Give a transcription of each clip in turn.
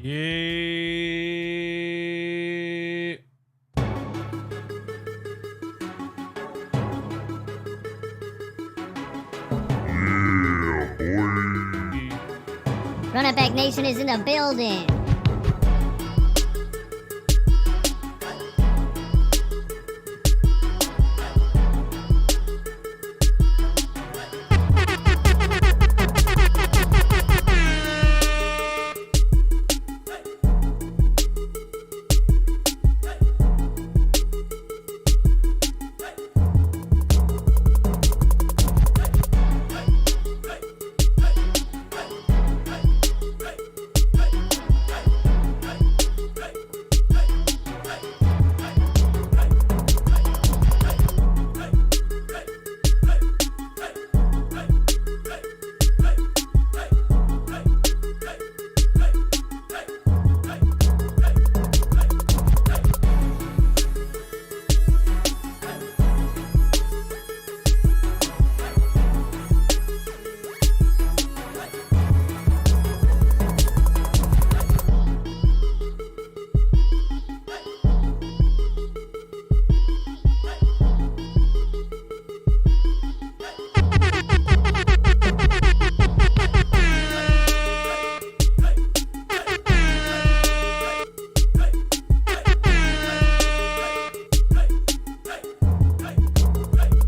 Yeah. Run It Back Nation is in the building.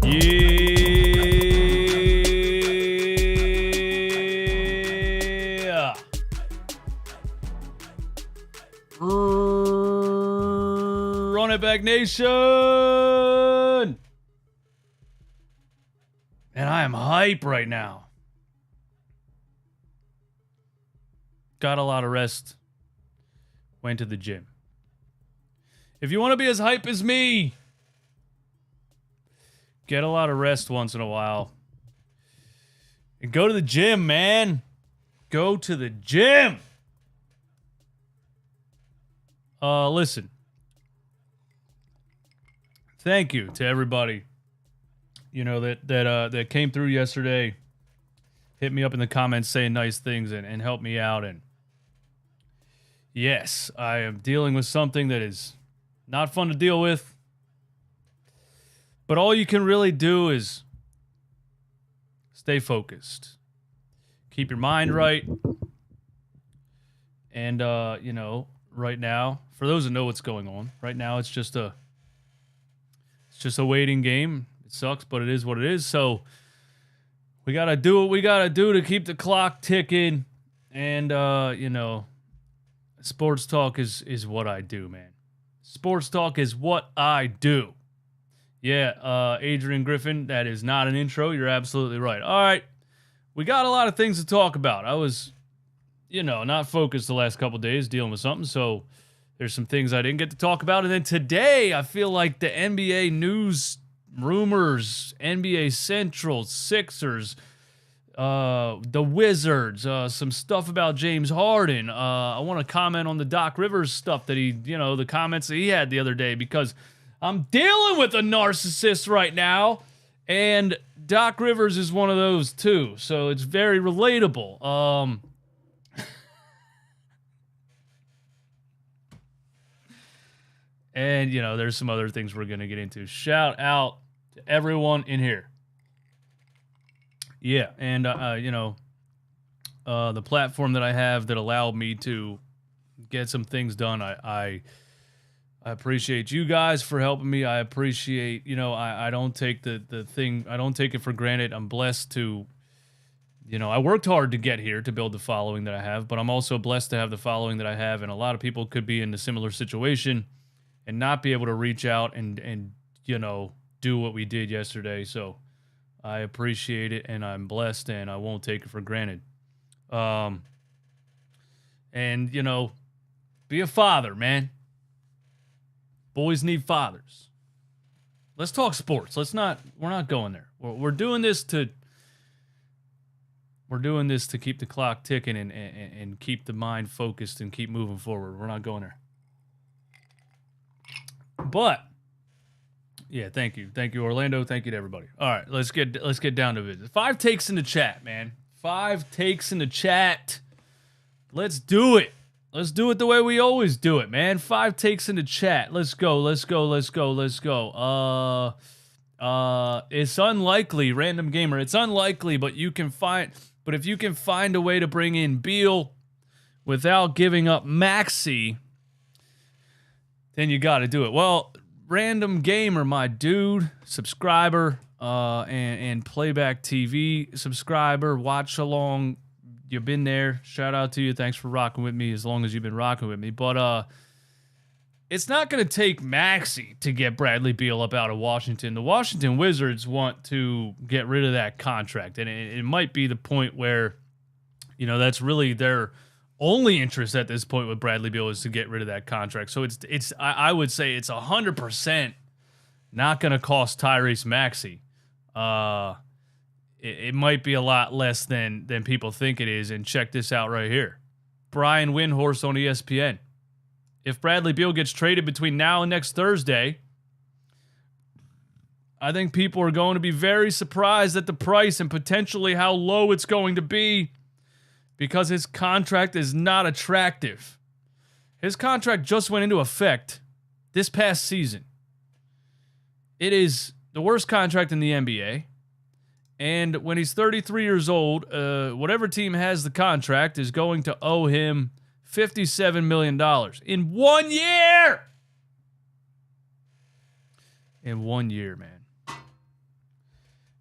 Yeah. Run It Back Nation. And I am hype right now. Got a lot of rest. Went to the gym. If you want to be as hype as me, get a lot of rest once in a while. And go to the gym, man. Go to the gym. Listen. Thank you to everybody, you know, that came through yesterday. Hit me up in the comments saying nice things and helped me out. And yes, I am dealing with something that is not fun to deal with. But all you can really do is stay focused. Keep your mind right. And, you know, right now, for those that know what's going on, right now it's just a waiting game. It sucks, but it is what it is. So we got to do what we got to do to keep the clock ticking. And, you know, sports talk is what I do, man. Sports talk is what I do. Yeah, Adrian Griffin, that is not an intro. You're absolutely right. All right, we got a lot of things to talk about. I was, you know, not focused the last couple days dealing with something, so there's some things I didn't get to talk about. And then today, I feel like the NBA news rumors, NBA Central, Sixers, the Wizards, some stuff about James Harden. I want to comment on the Doc Rivers stuff that he, you know, the comments that he had the other day, because I'm dealing with a narcissist right now, and Doc Rivers is one of those too, so it's very relatable. And, you know, there's some other things we're going to get into. Shout out to everyone in here. Yeah, and, you know, the platform that I have that allowed me to get some things done, I appreciate you guys for helping me. I appreciate, you know, I don't take the thing, I don't take it for granted. I'm blessed to, you know, I worked hard to get here to build the following that I have, but I'm also blessed to have the following that I have. And a lot of people could be in a similar situation and not be able to reach out and you know, do what we did yesterday. So I appreciate it, and I'm blessed, and I won't take it for granted. And, you know, be a father, man. Boys need fathers. Let's talk sports. We're not going there. We're doing this to keep the clock ticking and keep the mind focused and keep moving forward. We're not going there. But yeah, thank you, Orlando. Thank you to everybody. All right, let's get down to it. 5 takes in the chat, man. 5 takes in the chat. Let's do it. Let's do it the way we always do it, man. 5 takes in the chat. Let's go. Let's go. Let's go. Let's go. It's unlikely, random gamer. It's unlikely, but if you can find a way to bring in Beal without giving up Maxie, then you got to do it. Well, random gamer, my dude, subscriber, and playback TV subscriber, watch along. You've been there. Shout out to you. Thanks for rocking with me as long as you've been rocking with me. But it's not going to take Maxie to get Bradley Beal up out of Washington. The Washington Wizards want to get rid of that contract, and it might be the point where, that's really their only interest at this point with Bradley Beal is to get rid of that contract. So I would say it's 100% not going to cost Tyrese Maxie. It might be a lot less than people think it is. And check this out right here. Brian Windhorst on ESPN. If Bradley Beal gets traded between now and next Thursday, I think people are going to be very surprised at the price and potentially how low it's going to be because his contract is not attractive. His contract just went into effect this past season. It is the worst contract in the NBA. And when he's 33 years old, whatever team has the contract is going to owe him $57 million in 1 year. In 1 year, man.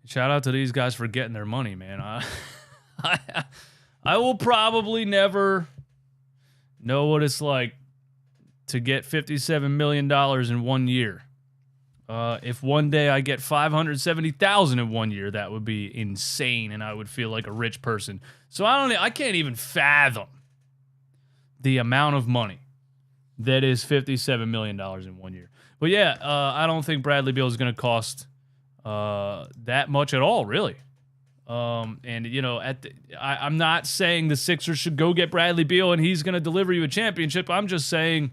Shout out to these guys for getting their money, man. I will probably never know what it's like to get $57 million in 1 year. If one day I get $570,000 in 1 year, that would be insane, and I would feel like a rich person. So I can't even fathom the amount of money that is $57 million in 1 year. But yeah, I don't think Bradley Beal is going to cost that much at all, really. I'm not saying the Sixers should go get Bradley Beal and he's going to deliver you a championship. I'm just saying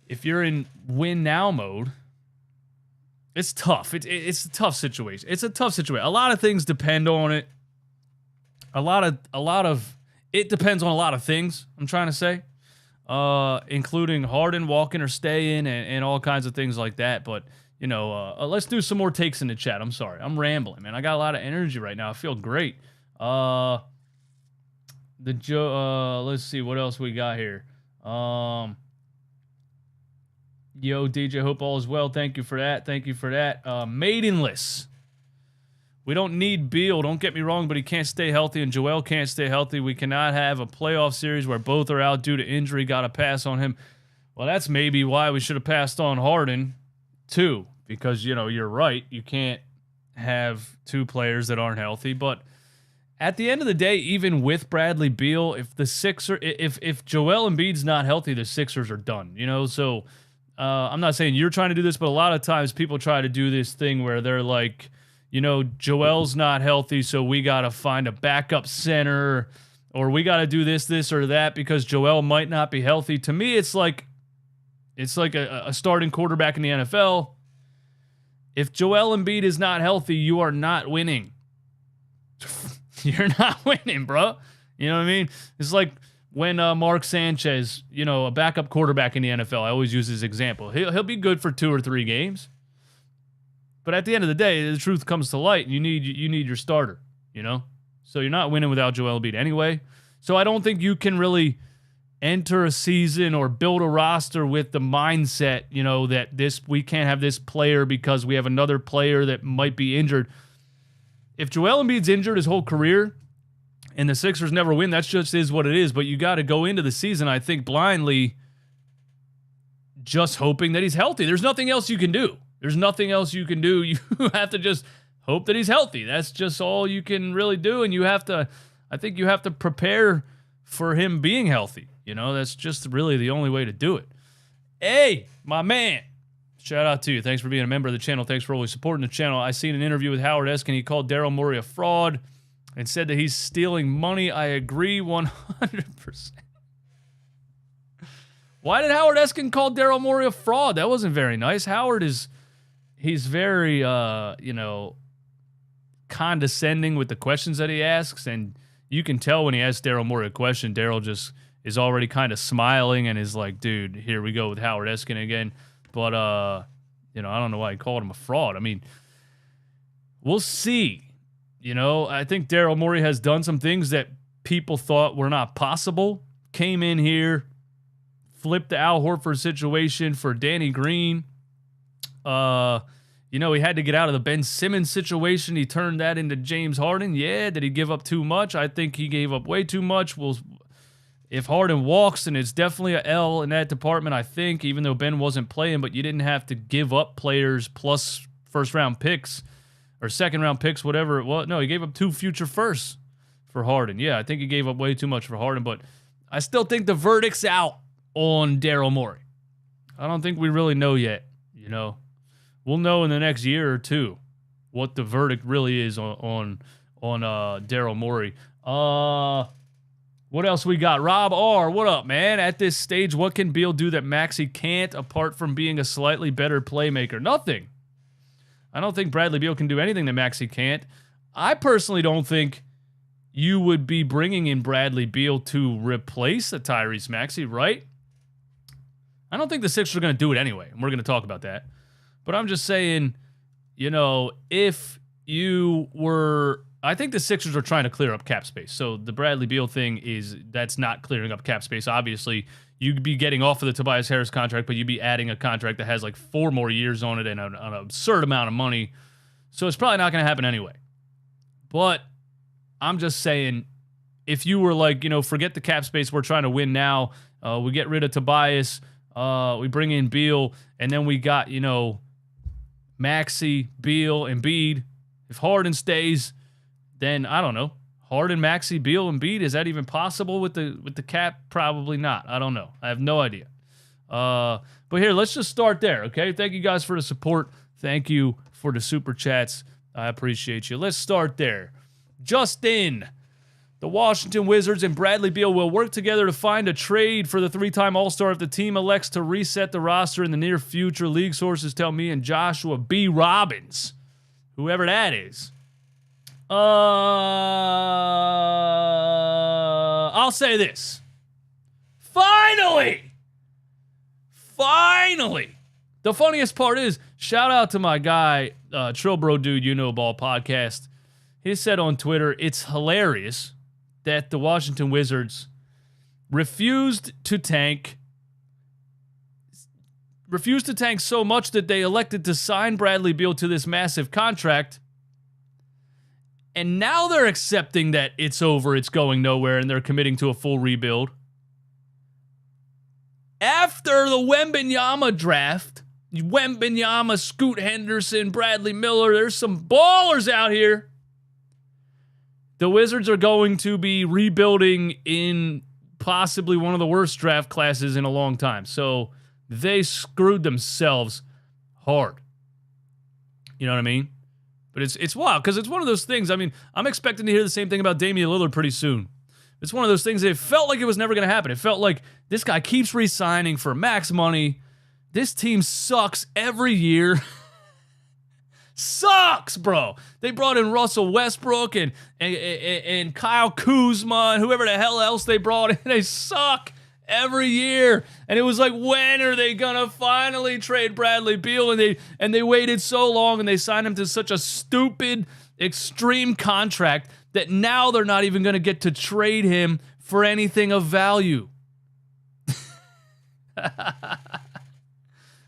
if you're in win now mode, it's tough. It's a tough situation. It's a tough situation. A lot of things depend on it. It depends on a lot of things, I'm trying to say, including Harden walking or staying and all kinds of things like that. But, let's do some more takes in the chat. I'm sorry. I'm rambling, man. I got a lot of energy right now. I feel great. Let's see what else we got here. Yo, DJ, hope all is well. Thank you for that. Maidenless. We don't need Beal, don't get me wrong, but he can't stay healthy, and Joel can't stay healthy. We cannot have a playoff series where both are out due to injury. Got to pass on him. Well, that's maybe why we should have passed on Harden, too, because, you're right. You can't have two players that aren't healthy. But at the end of the day, even with Bradley Beal, if Joel Embiid's not healthy, the Sixers are done, So I'm not saying you're trying to do this, but a lot of times people try to do this thing where they're like, Joel's not healthy, so we got to find a backup center, or we got to do this, or that because Joel might not be healthy. To me, it's like a starting quarterback in the NFL. If Joel Embiid is not healthy, you are not winning. You're not winning, bro. You know what I mean? It's like when Mark Sanchez, a backup quarterback in the NFL, I always use this example. He'll be good for 2 or 3 games. But at the end of the day, the truth comes to light, and you need your starter, So you're not winning without Joel Embiid anyway. So I don't think you can really enter a season or build a roster with the mindset, that we can't have this player because we have another player that might be injured. If Joel Embiid's injured his whole career and the Sixers never win, that just is what it is. But you got to go into the season, I think, blindly just hoping that he's healthy. There's nothing else you can do. You have to just hope that he's healthy. That's just all you can really do. And I think you have to prepare for him being healthy. That's just really the only way to do it. Hey, my man. Shout out to you. Thanks for being a member of the channel. Thanks for always supporting the channel. I seen an interview with Howard Eskin. He called Daryl Morey a fraud and said that he's stealing money. I agree 100%. Why did Howard Eskin call Daryl Morey a fraud? That wasn't very nice. He's very, condescending with the questions that he asks, and you can tell when he asks Daryl Morey a question, Daryl just is already kind of smiling and is like, dude, here we go with Howard Eskin again. But, you know, I don't know why he called him a fraud. I mean, we'll see. You know, I think Daryl Morey has done some things that people thought were not possible. Came in here, flipped the Al Horford situation for Danny Green. You know, he had to get out of the Ben Simmons situation. He turned that into James Harden. Yeah, did he give up too much? I think he gave up way too much. If Harden walks, then it's definitely a L in that department, I think, even though Ben wasn't playing, but you didn't have to give up players plus first-round picks or second-round picks, whatever it was. No, he gave up 2 future firsts for Harden. Yeah, I think he gave up way too much for Harden, but I still think the verdict's out on Daryl Morey. I don't think we really know yet, you know. We'll know in the next year or two what the verdict really is on Daryl Morey. What else we got? Rob R., what up, man? At this stage, what can Beal do that Maxie can't, apart from being a slightly better playmaker? Nothing. I don't think Bradley Beal can do anything that Maxie can't. I personally don't think you would be bringing in Bradley Beal to replace a Tyrese Maxie, right? I don't think the Sixers are going to do it anyway, and we're going to talk about that. But I'm just saying, you know, if you were... I think the Sixers are trying to clear up cap space. So the Bradley Beal thing that's not clearing up cap space. Obviously, you'd be getting off of the Tobias Harris contract, but you'd be adding a contract that has like 4 more years on it and an absurd amount of money. So it's probably not going to happen anyway. But I'm just saying, if you were like, you know, forget the cap space, we're trying to win now. We get rid of Tobias. We bring in Beal. And then we got, you know, Maxie, Beal, Embiid. If Harden stays, then I don't know. Harden, Maxie, Beal, Embiid, is that even possible with the cap? Probably not. I don't know. I have no idea. But here, let's just start there, okay? Thank you guys for the support. Thank you for the super chats. I appreciate you. Let's start there. Justin, the Washington Wizards and Bradley Beal will work together to find a trade for the 3-time All-Star if the team elects to reset the roster in the near future. League sources tell me and Joshua B. Robbins, whoever that is. I'll say this. Finally! The funniest part is, shout out to my guy, Trill Bro Dude, You Know Ball podcast. He said on Twitter, it's hilarious that the Washington Wizards refused to tank so much that they elected to sign Bradley Beal to this massive contract. And now they're accepting that it's over, it's going nowhere, and they're committing to a full rebuild. After the Wembanyama draft, Wembanyama, Scoot Henderson, Bradley Miller, there's some ballers out here. The Wizards are going to be rebuilding in possibly one of the worst draft classes in a long time. So they screwed themselves hard. You know what I mean? But it's wild because it's one of those things. I mean, I'm expecting to hear the same thing about Damian Lillard pretty soon. It's one of those things that it felt like it was never going to happen. It felt like this guy keeps re-signing for max money. This team sucks every year. Sucks, bro. They brought in Russell Westbrook and Kyle Kuzma and whoever the hell else they brought in. They suck every year. And it was like, when are they gonna finally trade Bradley Beal? And they waited so long and they signed him to such a stupid, extreme contract that now they're not even gonna get to trade him for anything of value.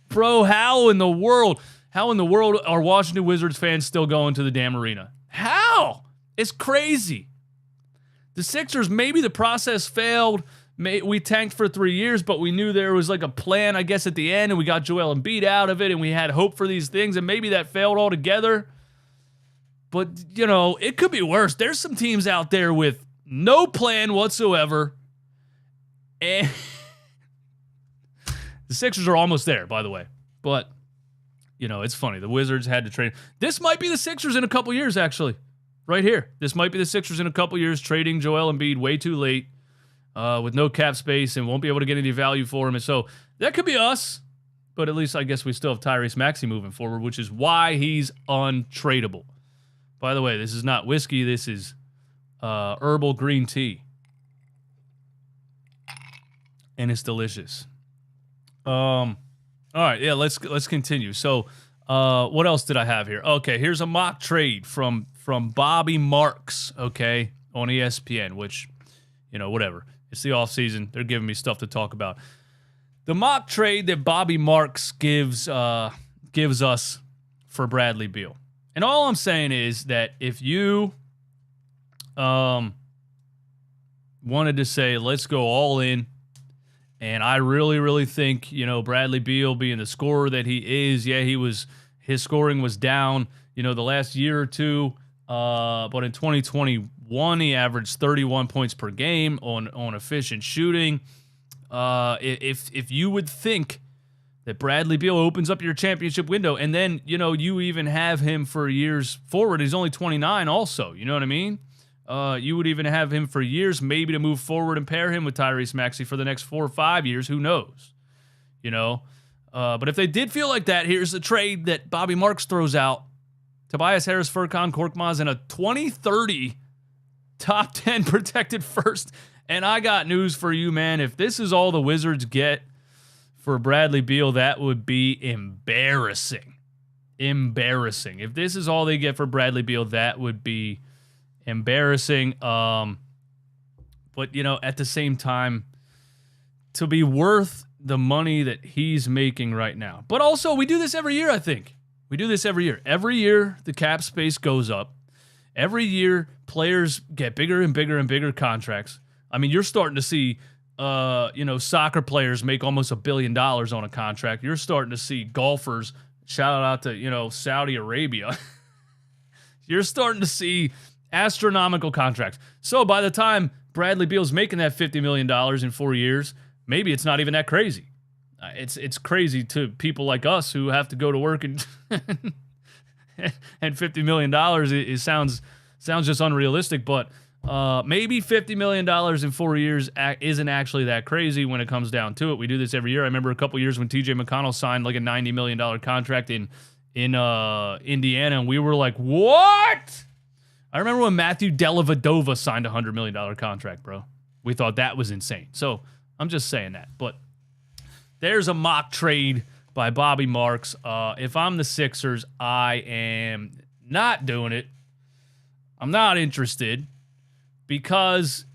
Bro, how in the world are Washington Wizards fans still going to the damn arena? How? It's crazy. The Sixers, maybe the process failed. We tanked for 3 years, but we knew there was like a plan, I guess, at the end, and we got Joel Embiid out of it, and we had hope for these things, and maybe that failed altogether. But, you know, it could be worse. There's some teams out there with no plan whatsoever, and the Sixers are almost there, by the way. But, you know, it's funny. The Wizards had to trade. This might be the Sixers in a couple years, actually. Right here. This might be the Sixers in a couple years, trading Joel Embiid way too late. With no cap space and won't be able to get any value for him. And so that could be us, but at least I guess we still have Tyrese Maxie moving forward, which is why he's untradeable. By the way, this is not whiskey. This is herbal green tea. and it's delicious. All right, yeah, let's continue. So, what else did I have here? Okay, here's a mock trade from Bobby Marks, okay, on ESPN, which, whatever. It's the offseason. They're giving me stuff to talk about. The mock trade that Bobby Marks gives us for Bradley Beal. And all I'm saying is that if you wanted to say, let's go all in, and I really, really think, Bradley Beal being the scorer that he is, yeah, his scoring was down, the last year or two, but in 2021, he averaged 31 points per game on efficient shooting. If you would think that Bradley Beal opens up your championship window, and then, you even have him for years forward. He's only 29 also, you know what I mean? You would even have him for years, maybe to move forward and pair him with Tyrese Maxie for the next 4 or 5 years. Who knows? But if they did feel like that, here's the trade that Bobby Marks throws out. Tobias Harris, Furkan Korkmaz, and a 2030 top 10 protected first. And I got news for you, man. If this is all the Wizards get for Bradley Beal, that would be embarrassing. Embarrassing. If this is all they get for Bradley Beal, that would be embarrassing. But, at the same time, to be worth the money that he's making right now. But also, we do this every year, I think. We do this every year. Every year, the cap space goes up. Every year, players get bigger and bigger and bigger contracts. I mean, you're starting to see, soccer players make almost $1 billion on a contract. You're starting to see golfers, shout out to, Saudi Arabia. You're starting to see astronomical contracts. So by the time Bradley Beal's making that $50 million in 4 years, maybe it's not even that crazy. It's crazy to people like us who have to go to work and and $50 million it sounds just unrealistic, but maybe $50 million in 4 years isn't actually that crazy when it comes down to it. We do this every year. I remember a couple years when TJ McConnell signed like a $90 million contract in Indiana, and we were like, what? I remember when Matthew Dellavedova signed a $100 million contract, bro. We thought that was insane. So I'm just saying that. But there's a mock trade by Bobby Marks. If I'm the Sixers, I am not doing it. I'm not interested because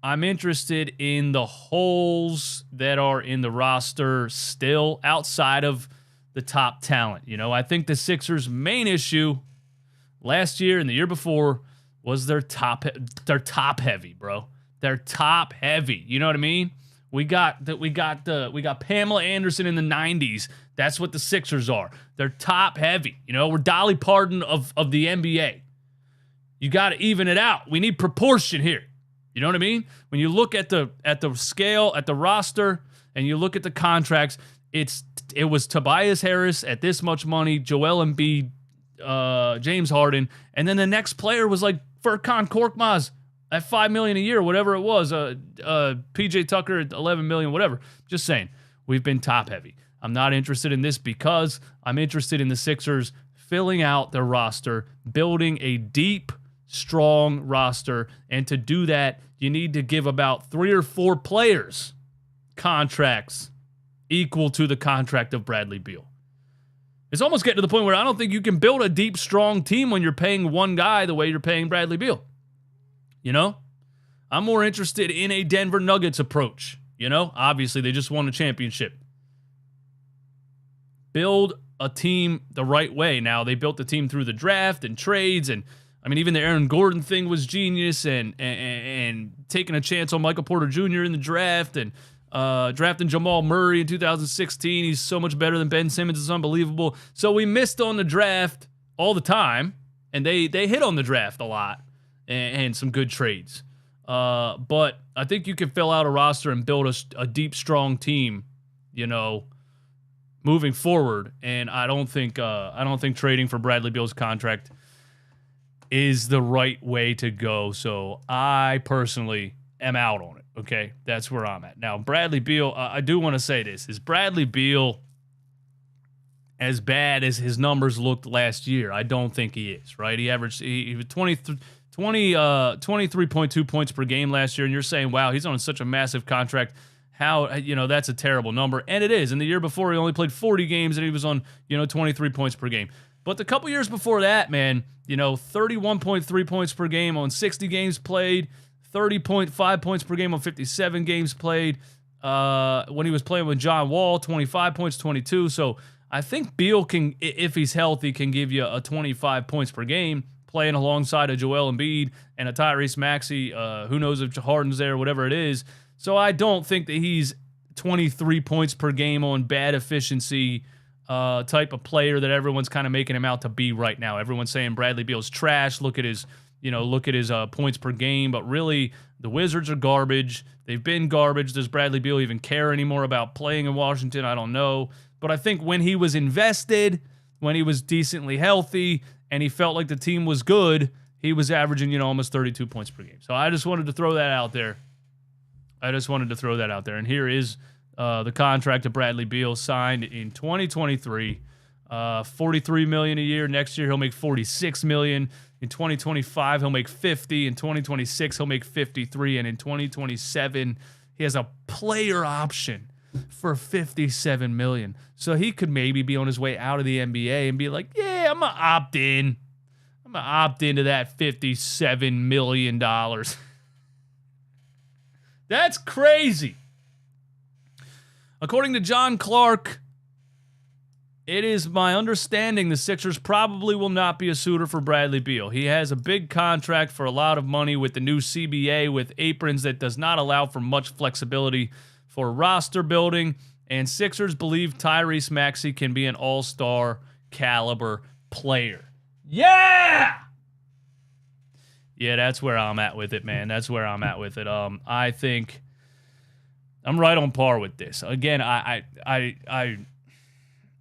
I'm interested in the holes that are in the roster still outside of the top talent. I think the Sixers' main issue last year and the year before was they're top heavy, bro. They're top heavy. You know what I mean? We got Pamela Anderson in the 90s. That's what the Sixers are. They're top heavy. We're Dolly Parton of the NBA. You got to even it out. We need proportion here. You know what I mean? When you look at the scale, at the roster, and you look at the contracts, it was Tobias Harris at this much money, Joel Embiid, James Harden, and then the next player was like Furkan Korkmaz at $5 million a year, whatever it was. PJ Tucker at $11 million, whatever. Just saying, we've been top heavy. I'm not interested in this because I'm interested in the Sixers filling out their roster, building a deep, strong roster, and to do that, you need to give about 3 or 4 players contracts equal to the contract of Bradley Beal. It's almost getting to the point where I don't think you can build a deep, strong team when you're paying one guy the way you're paying Bradley Beal. I'm more interested in a Denver Nuggets approach. Obviously, they just won a championship. Build a team the right way. Now, they built the team through the draft and trades, and even the Aaron Gordon thing was genius, and taking a chance on Michael Porter Jr. in the draft, and drafting Jamal Murray in 2016. He's so much better than Ben Simmons. It's unbelievable. So we missed on the draft all the time, and they hit on the draft a lot and some good trades. But I think you can fill out a roster and build a deep, strong team, moving forward. And I don't think trading for Bradley Beal's contract is the right way to go. So I personally am out on it. Okay, that's where I'm at. Now, Bradley Beal, I do want to say this. Is Bradley Beal as bad as his numbers looked last year? I don't think he is, right? He averaged he was 23.2 points per game last year, and you're saying, wow, he's on such a massive contract. how, that's a terrible number. And it is. And the year before, he only played 40 games and he was on, 23 points per game. But the couple years before that, man, 31.3 points per game on 60 games played, 30.5 points per game on 57 games played. When he was playing with John Wall, 25 points, 22. So I think Beal can, if he's healthy, can give you a 25 points per game playing alongside a Joel Embiid and a Tyrese Maxie. Who knows if Harden's there, whatever it is. So I don't think that he's 23 points per game on bad efficiency type of player that everyone's kind of making him out to be right now. Everyone's saying Bradley Beal's trash. Look at his points per game. But really, the Wizards are garbage. They've been garbage. Does Bradley Beal even care anymore about playing in Washington? I don't know. But I think when he was invested, when he was decently healthy, and he felt like the team was good, he was averaging, almost 32 points per game. So I just wanted to throw that out there. And here is the contract of Bradley Beal signed in 2023. $43 million a year. Next year, he'll make $46 million. In 2025, he'll make $50. In 2026, he'll make $53. And in 2027, he has a player option for $57 million. So he could maybe be on his way out of the NBA and be like, yeah, I'm going to opt in. I'm going to opt into that $57 million. That's crazy. According to John Clark, it is my understanding the Sixers probably will not be a suitor for Bradley Beal. He has a big contract for a lot of money with the new CBA with aprons that does not allow for much flexibility for roster building, and Sixers believe Tyrese Maxie can be an all-star caliber player. Yeah! Yeah, that's where I'm at with it, man. That's where I'm at with it. I think I'm right on par with this. Again, I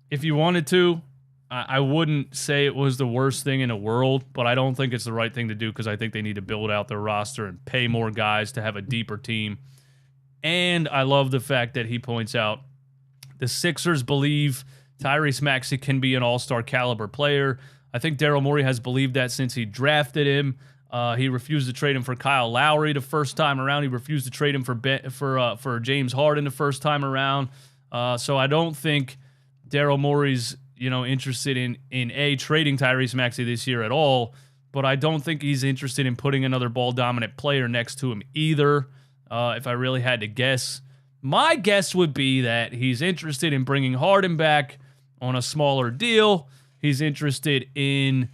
if you wanted to, I wouldn't say it was the worst thing in the world, but I don't think it's the right thing to do because I think they need to build out their roster and pay more guys to have a deeper team. And I love the fact that he points out the Sixers believe Tyrese Maxey can be an all-star caliber player. I think Daryl Morey has believed that since he drafted him. He refused to trade him for Kyle Lowry the first time around. He refused to trade him for James Harden the first time around. So I don't think Daryl Morey's interested in trading Tyrese Maxey this year at all. But I don't think he's interested in putting another ball dominant player next to him either. If I really had to guess, my guess would be that he's interested in bringing Harden back on a smaller deal. He's interested in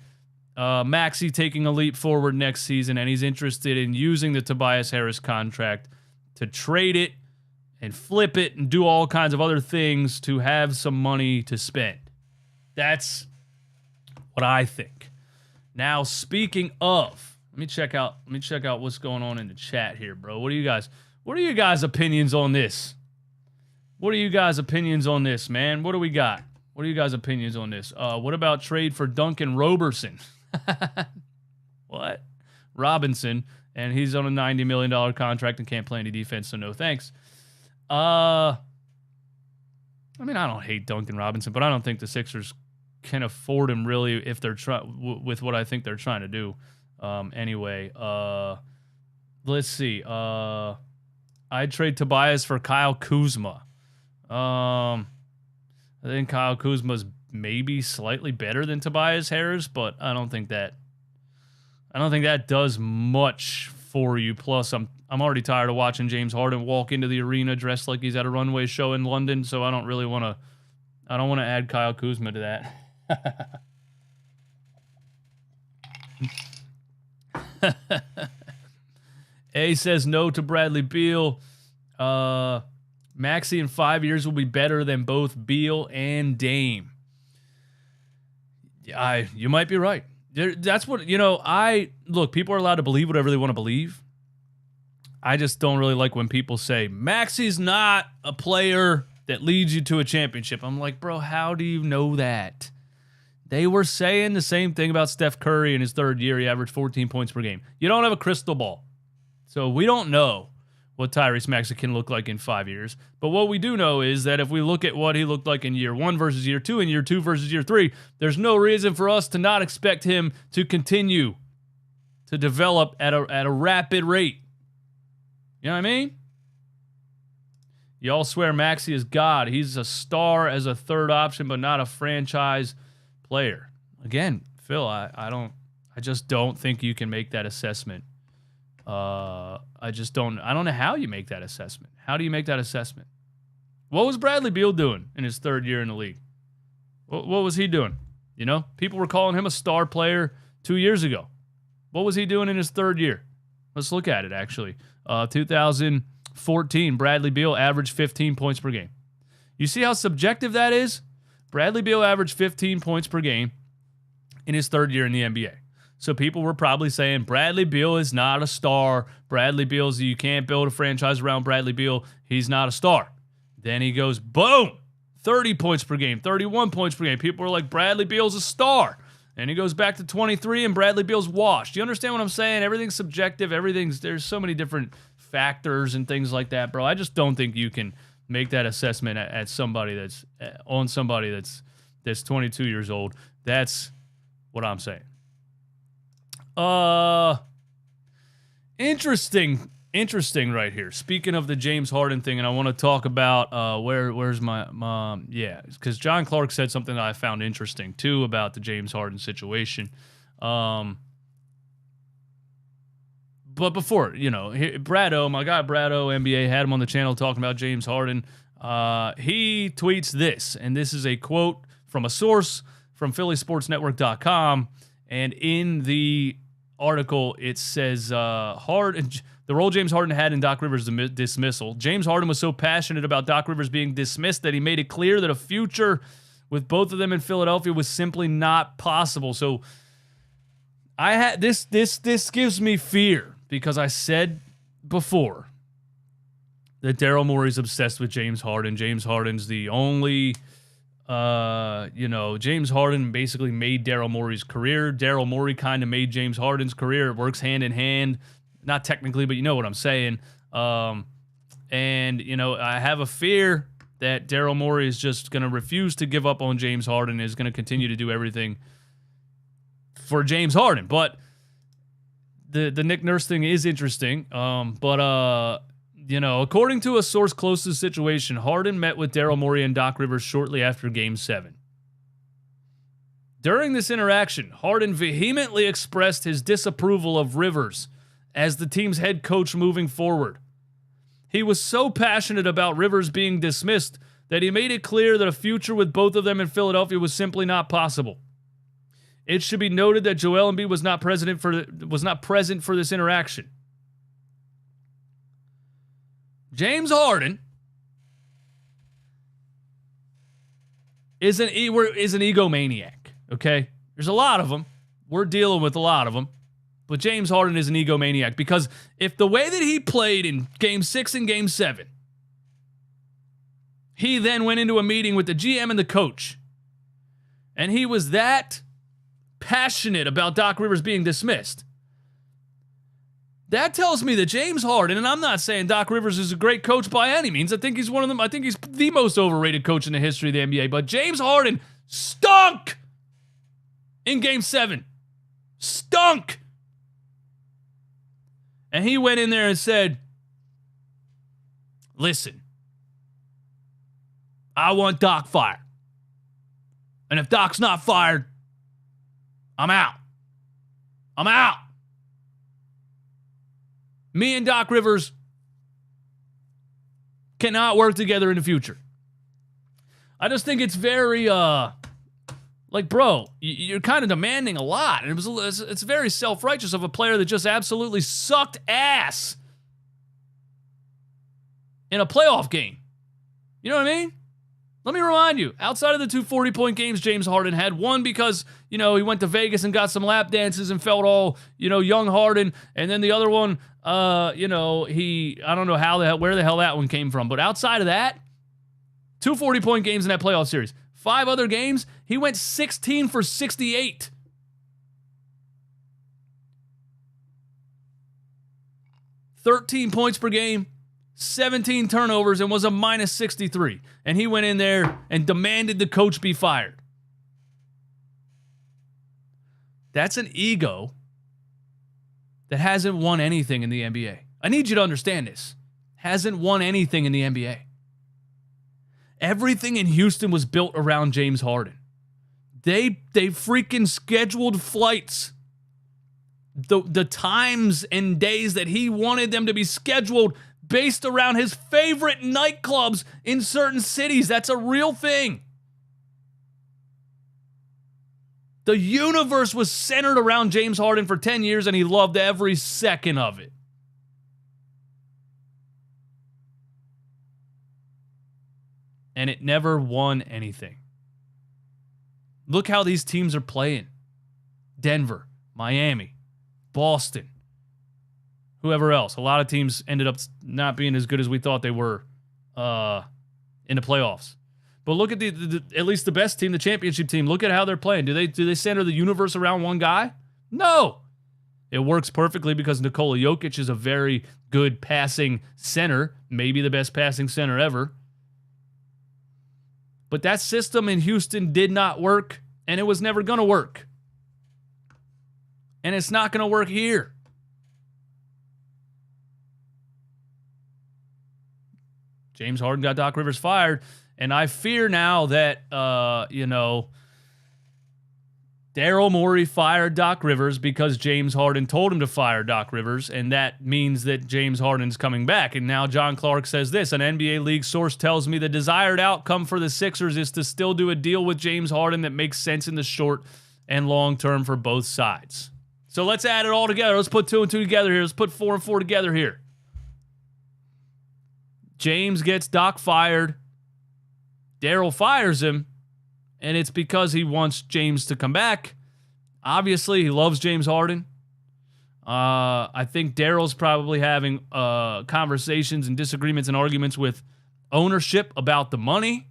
Maxey taking a leap forward next season, and he's interested in using the Tobias Harris contract to trade it and flip it and do all kinds of other things to have some money to spend. That's what I think. Now, speaking of, let me check out what's going on in the chat here, bro. What are you guys' opinions on this? What are you guys' opinions on this, man? What do we got? What are you guys' opinions on this? What about trade for Duncan Robertson? What? Robinson, and he's on a $90 million contract and can't play any defense, so no thanks. I mean, I don't hate Duncan Robinson, but I don't think the Sixers can afford him really if they're with what I think they're trying to do. Anyway, let's see. I'd trade Tobias for Kyle Kuzma. I think Kyle Kuzma's maybe slightly better than Tobias Harris, but I don't think that does much for you. Plus, I'm already tired of watching James Harden walk into the arena dressed like he's at a runway show in London, so I don't want to add Kyle Kuzma to that. A says no to Bradley Beal. Maxey in 5 years will be better than both Beal and Dame. You might be right. That's what, look, people are allowed to believe whatever they want to believe. I just don't really like when people say, Maxey's not a player that leads you to a championship. I'm like, bro, how do you know that? They were saying the same thing about Steph Curry in his third year. He averaged 14 points per game. You don't have a crystal ball. So we don't know what Tyrese Maxey can look like in 5 years. But what we do know is that if we look at what he looked like in year 1 versus year 2 and year 2 versus year 3, there's no reason for us to not expect him to continue to develop at a rapid rate. You know what I mean? Y'all swear Maxie is God. He's a star as a third option, but not a franchise player. Again, Phil, I just don't think you can make that assessment. I don't know how you make that assessment. How do you make that assessment? What was Bradley Beal doing in his third year in the league? What was he doing? You know, people were calling him a star player 2 years ago. What was he doing in his third year? Let's look at it, actually. 2014, Bradley Beal averaged 15 points per game. You see how subjective that is? Bradley Beal averaged 15 points per game in his third year in the NBA. So people were probably saying Bradley Beal is not a star. Bradley Beal's, you can't build a franchise around Bradley Beal. He's not a star. Then he goes, boom, 30 points per game, 31 points per game. People were like, Bradley Beal's a star. And he goes back to 23 and Bradley Beal's washed. You understand what I'm saying? Everything's subjective. There's so many different factors and things like that, bro. I just don't think you can make that assessment at somebody that's on somebody that's 22 years old. That's what I'm saying. Interesting right here. Speaking of the James Harden thing, and I want to talk about where's my mom? Yeah, because John Clark said something that I found interesting too about the James Harden situation. But before, you know, Brado, my guy Brado, NBA, had him on the channel talking about James Harden. He tweets this, and this is a quote from a source from PhillySportsNetwork.com, and in the article it says the role James Harden had in Doc Rivers' dismissal. James Harden was so passionate about Doc Rivers being dismissed that he made it clear that a future with both of them in Philadelphia was simply not possible. So I had this gives me fear because I said before that Daryl Morey's obsessed with James Harden. James Harden's the only James Harden basically made Daryl Morey's career. Daryl Morey kind of made James Harden's career. It works hand in hand. Not technically, but you know what I'm saying. I have a fear that Daryl Morey is just going to refuse to give up on James Harden, is going to continue to do everything for James Harden. But the Nick Nurse thing is interesting. According to a source close to the situation, Harden met with Daryl Morey and Doc Rivers shortly after Game 7. During this interaction, Harden vehemently expressed his disapproval of Rivers as the team's head coach moving forward. He was so passionate about Rivers being dismissed that he made it clear that a future with both of them in Philadelphia was simply not possible. It should be noted that Joel Embiid was not present for this interaction. James Harden is an egomaniac, okay? There's a lot of them. We're dealing with a lot of them. But James Harden is an egomaniac because if the way that he played in Game 6 and Game 7, he then went into a meeting with the GM and the coach, and he was that passionate about Doc Rivers being dismissed, that tells me that James Harden, and I'm not saying Doc Rivers is a great coach by any means. I think he's one of them. I think he's the most overrated coach in the history of the NBA. But James Harden stunk in Game 7. Stunk. And he went in there and said, listen, I want Doc fired. And if Doc's not fired, I'm out. I'm out. Me and Doc Rivers cannot work together in the future. I just think it's very, bro, you're kind of demanding a lot. And it's very self-righteous of a player that just absolutely sucked ass in a playoff game. You know what I mean? Let me remind you, outside of the 2 40-point games James Harden had, one because, he went to Vegas and got some lap dances and felt all, young Harden. And then the other one, I don't know where the hell that one came from. But outside of that, 2 40-point games in that playoff series. 5 other games, he went 16 for 68. $13 points per game, 17 turnovers, and was a minus 63. And he went in there and demanded the coach be fired. That's an ego that hasn't won anything in the NBA. I need you to understand this. Hasn't won anything in the NBA. Everything in Houston was built around James Harden. They freaking scheduled flights. The times and days that he wanted them to be scheduled based around his favorite nightclubs in certain cities. That's a real thing. The universe was centered around James Harden for 10 years, and he loved every second of it. And it never won anything. Look how these teams are playing. Denver, Miami, Boston, whoever else. A lot of teams ended up not being as good as we thought they were in the playoffs. But look at the at least the best team, the championship team. Look at how they're playing. Do they center the universe around one guy? No. It works perfectly because Nikola Jokic is a very good passing center, maybe the best passing center ever. But that system in Houston did not work, and it was never going to work. And it's not going to work here. James Harden got Doc Rivers fired, and I fear now that, Daryl Morey fired Doc Rivers because James Harden told him to fire Doc Rivers, and that means that James Harden's coming back. And now John Clark says this, an NBA league source tells me the desired outcome for the Sixers is to still do a deal with James Harden that makes sense in the short and long term for both sides. So let's add it all together. Let's put 2 and 2 together here. Let's put 4 and 4 together here. James gets Doc fired. Daryl fires him. And it's because he wants James to come back. Obviously, he loves James Harden. I think Daryl's probably having conversations and disagreements and arguments with ownership about the money.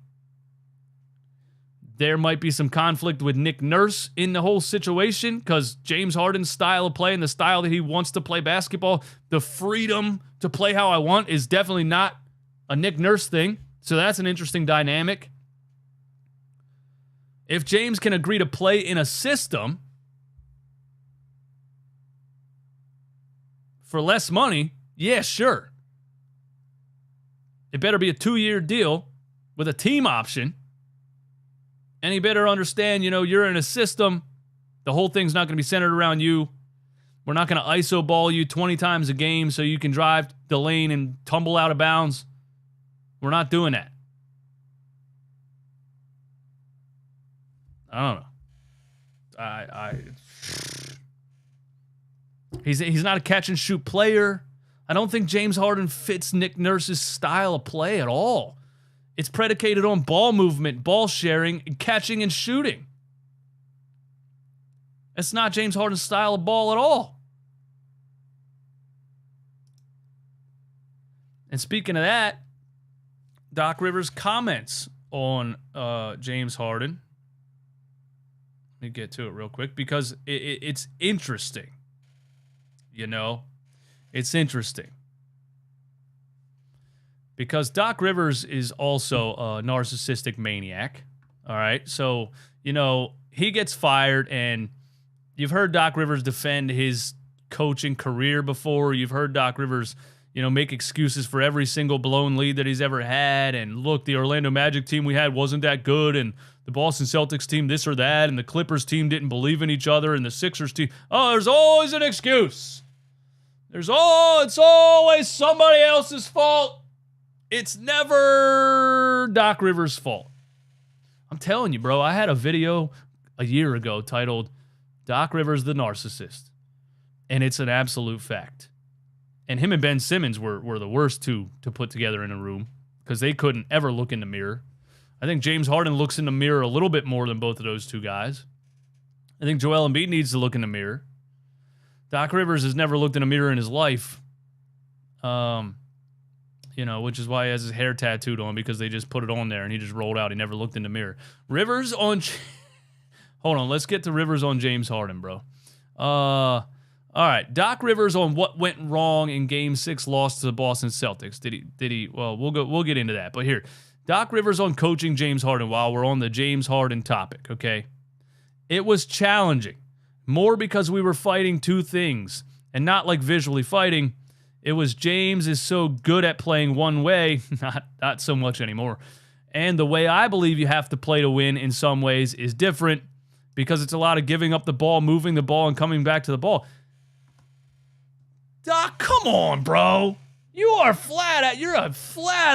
There might be some conflict with Nick Nurse in the whole situation because James Harden's style of play and the style that he wants to play basketball, the freedom to play how I want is definitely not a Nick Nurse thing. So that's an interesting dynamic. If James can agree to play in a system for less money, yeah, sure. It better be a 2-year deal with a team option. And he better understand, you're in a system. The whole thing's not going to be centered around you. We're not going to ISO ball you 20 times a game so you can drive the lane and tumble out of bounds. We're not doing that. I don't know. He's not a catch and shoot player. I don't think James Harden fits Nick Nurse's style of play at all. It's predicated on ball movement, ball sharing, catching and shooting. It's not James Harden's style of ball at all. And speaking of that, Doc Rivers comments on James Harden. Let me get to it real quick because it's interesting. It's interesting. Because Doc Rivers is also a narcissistic maniac. All right. So, he gets fired, and you've heard Doc Rivers defend his coaching career before. You've heard Doc Rivers, make excuses for every single blown lead that he's ever had. And look, the Orlando Magic team we had wasn't that good. And the Boston Celtics team, this or that. And the Clippers team didn't believe in each other. And the Sixers team. Oh, there's always an excuse. It's always somebody else's fault. It's never Doc Rivers' fault. I'm telling you, bro, I had a video a year ago titled Doc Rivers the Narcissist. And it's an absolute fact. And him and Ben Simmons were the worst two to put together in a room because they couldn't ever look in the mirror. I think James Harden looks in the mirror a little bit more than both of those two guys. I think Joel Embiid needs to look in the mirror. Doc Rivers has never looked in a mirror in his life. Which is why he has his hair tattooed on because they just put it on there and he just rolled out. He never looked in the mirror. Rivers on... Hold on, let's get to Rivers on James Harden, bro. All right, Doc Rivers on what went wrong in Game 6 loss to the Boston Celtics. Did he? Well, we'll get into that. But here, Doc Rivers on coaching James Harden while we're on the James Harden topic, okay? It was challenging. More because we were fighting two things and not like visually fighting. It was James is so good at playing one way, not so much anymore. And the way I believe you have to play to win in some ways is different because it's a lot of giving up the ball, moving the ball, and coming back to the ball. Doc, come on, bro. You're a flat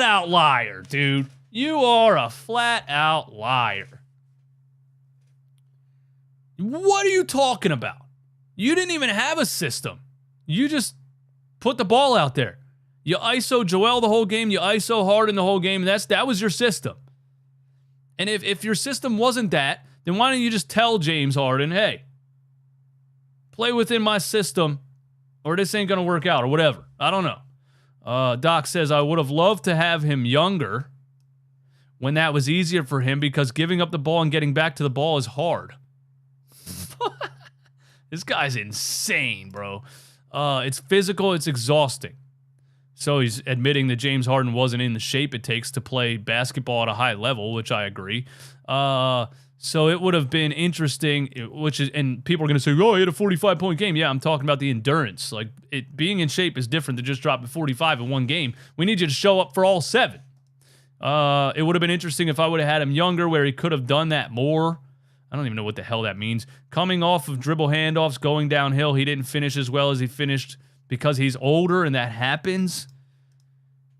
out liar, dude. You are a flat out liar. What are you talking about? You didn't even have a system. You just put the ball out there. You ISO Joel the whole game. You ISO Harden the whole game. That was your system. And if your system wasn't that, then why don't you just tell James Harden, hey, play within my system or this ain't going to work out or whatever. I don't know. Doc says, I would have loved to have him younger when that was easier for him because giving up the ball and getting back to the ball is hard. This guy's insane, bro. It's physical. It's exhausting. So he's admitting that James Harden wasn't in the shape it takes to play basketball at a high level, which I agree. So it would have been interesting, and people are going to say, oh, he had a 45-point game. Yeah, I'm talking about the endurance. Like, being in shape is different than just dropping 45 in one game. We need you to show up for all 7. It would have been interesting if I would have had him younger where he could have done that more. I don't even know what the hell that means. Coming off of dribble handoffs, going downhill, he didn't finish as well as he finished because he's older and that happens.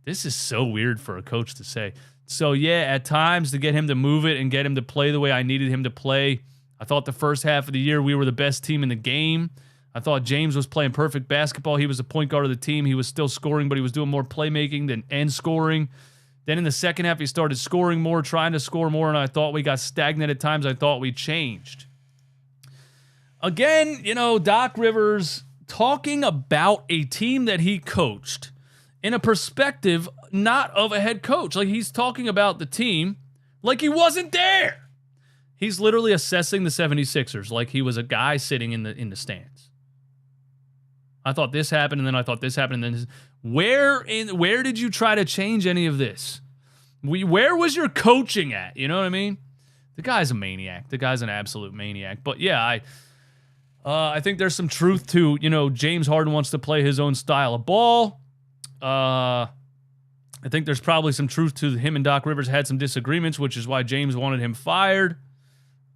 This is so weird for a coach to say. So, yeah, at times to get him to move it and get him to play the way I needed him to play. I thought the first half of the year we were the best team in the game. I thought James was playing perfect basketball. He was the point guard of the team. He was still scoring, but he was doing more playmaking and scoring. Then in the second half, he started scoring more, trying to score more, and I thought we got stagnant at times. I thought we changed. Again, Doc Rivers talking about a team that he coached in a perspective not of a head coach. Like, he's talking about the team like he wasn't there. He's literally assessing the 76ers like he was a guy sitting in the stands. I thought this happened, and then I thought this happened, and then this. Where did you try to change any of this? Where was your coaching at? You know what I mean? The guy's a maniac. The guy's an absolute maniac. But yeah, I think there's some truth to, James Harden wants to play his own style of ball. I think there's probably some truth to him and Doc Rivers had some disagreements, which is why James wanted him fired.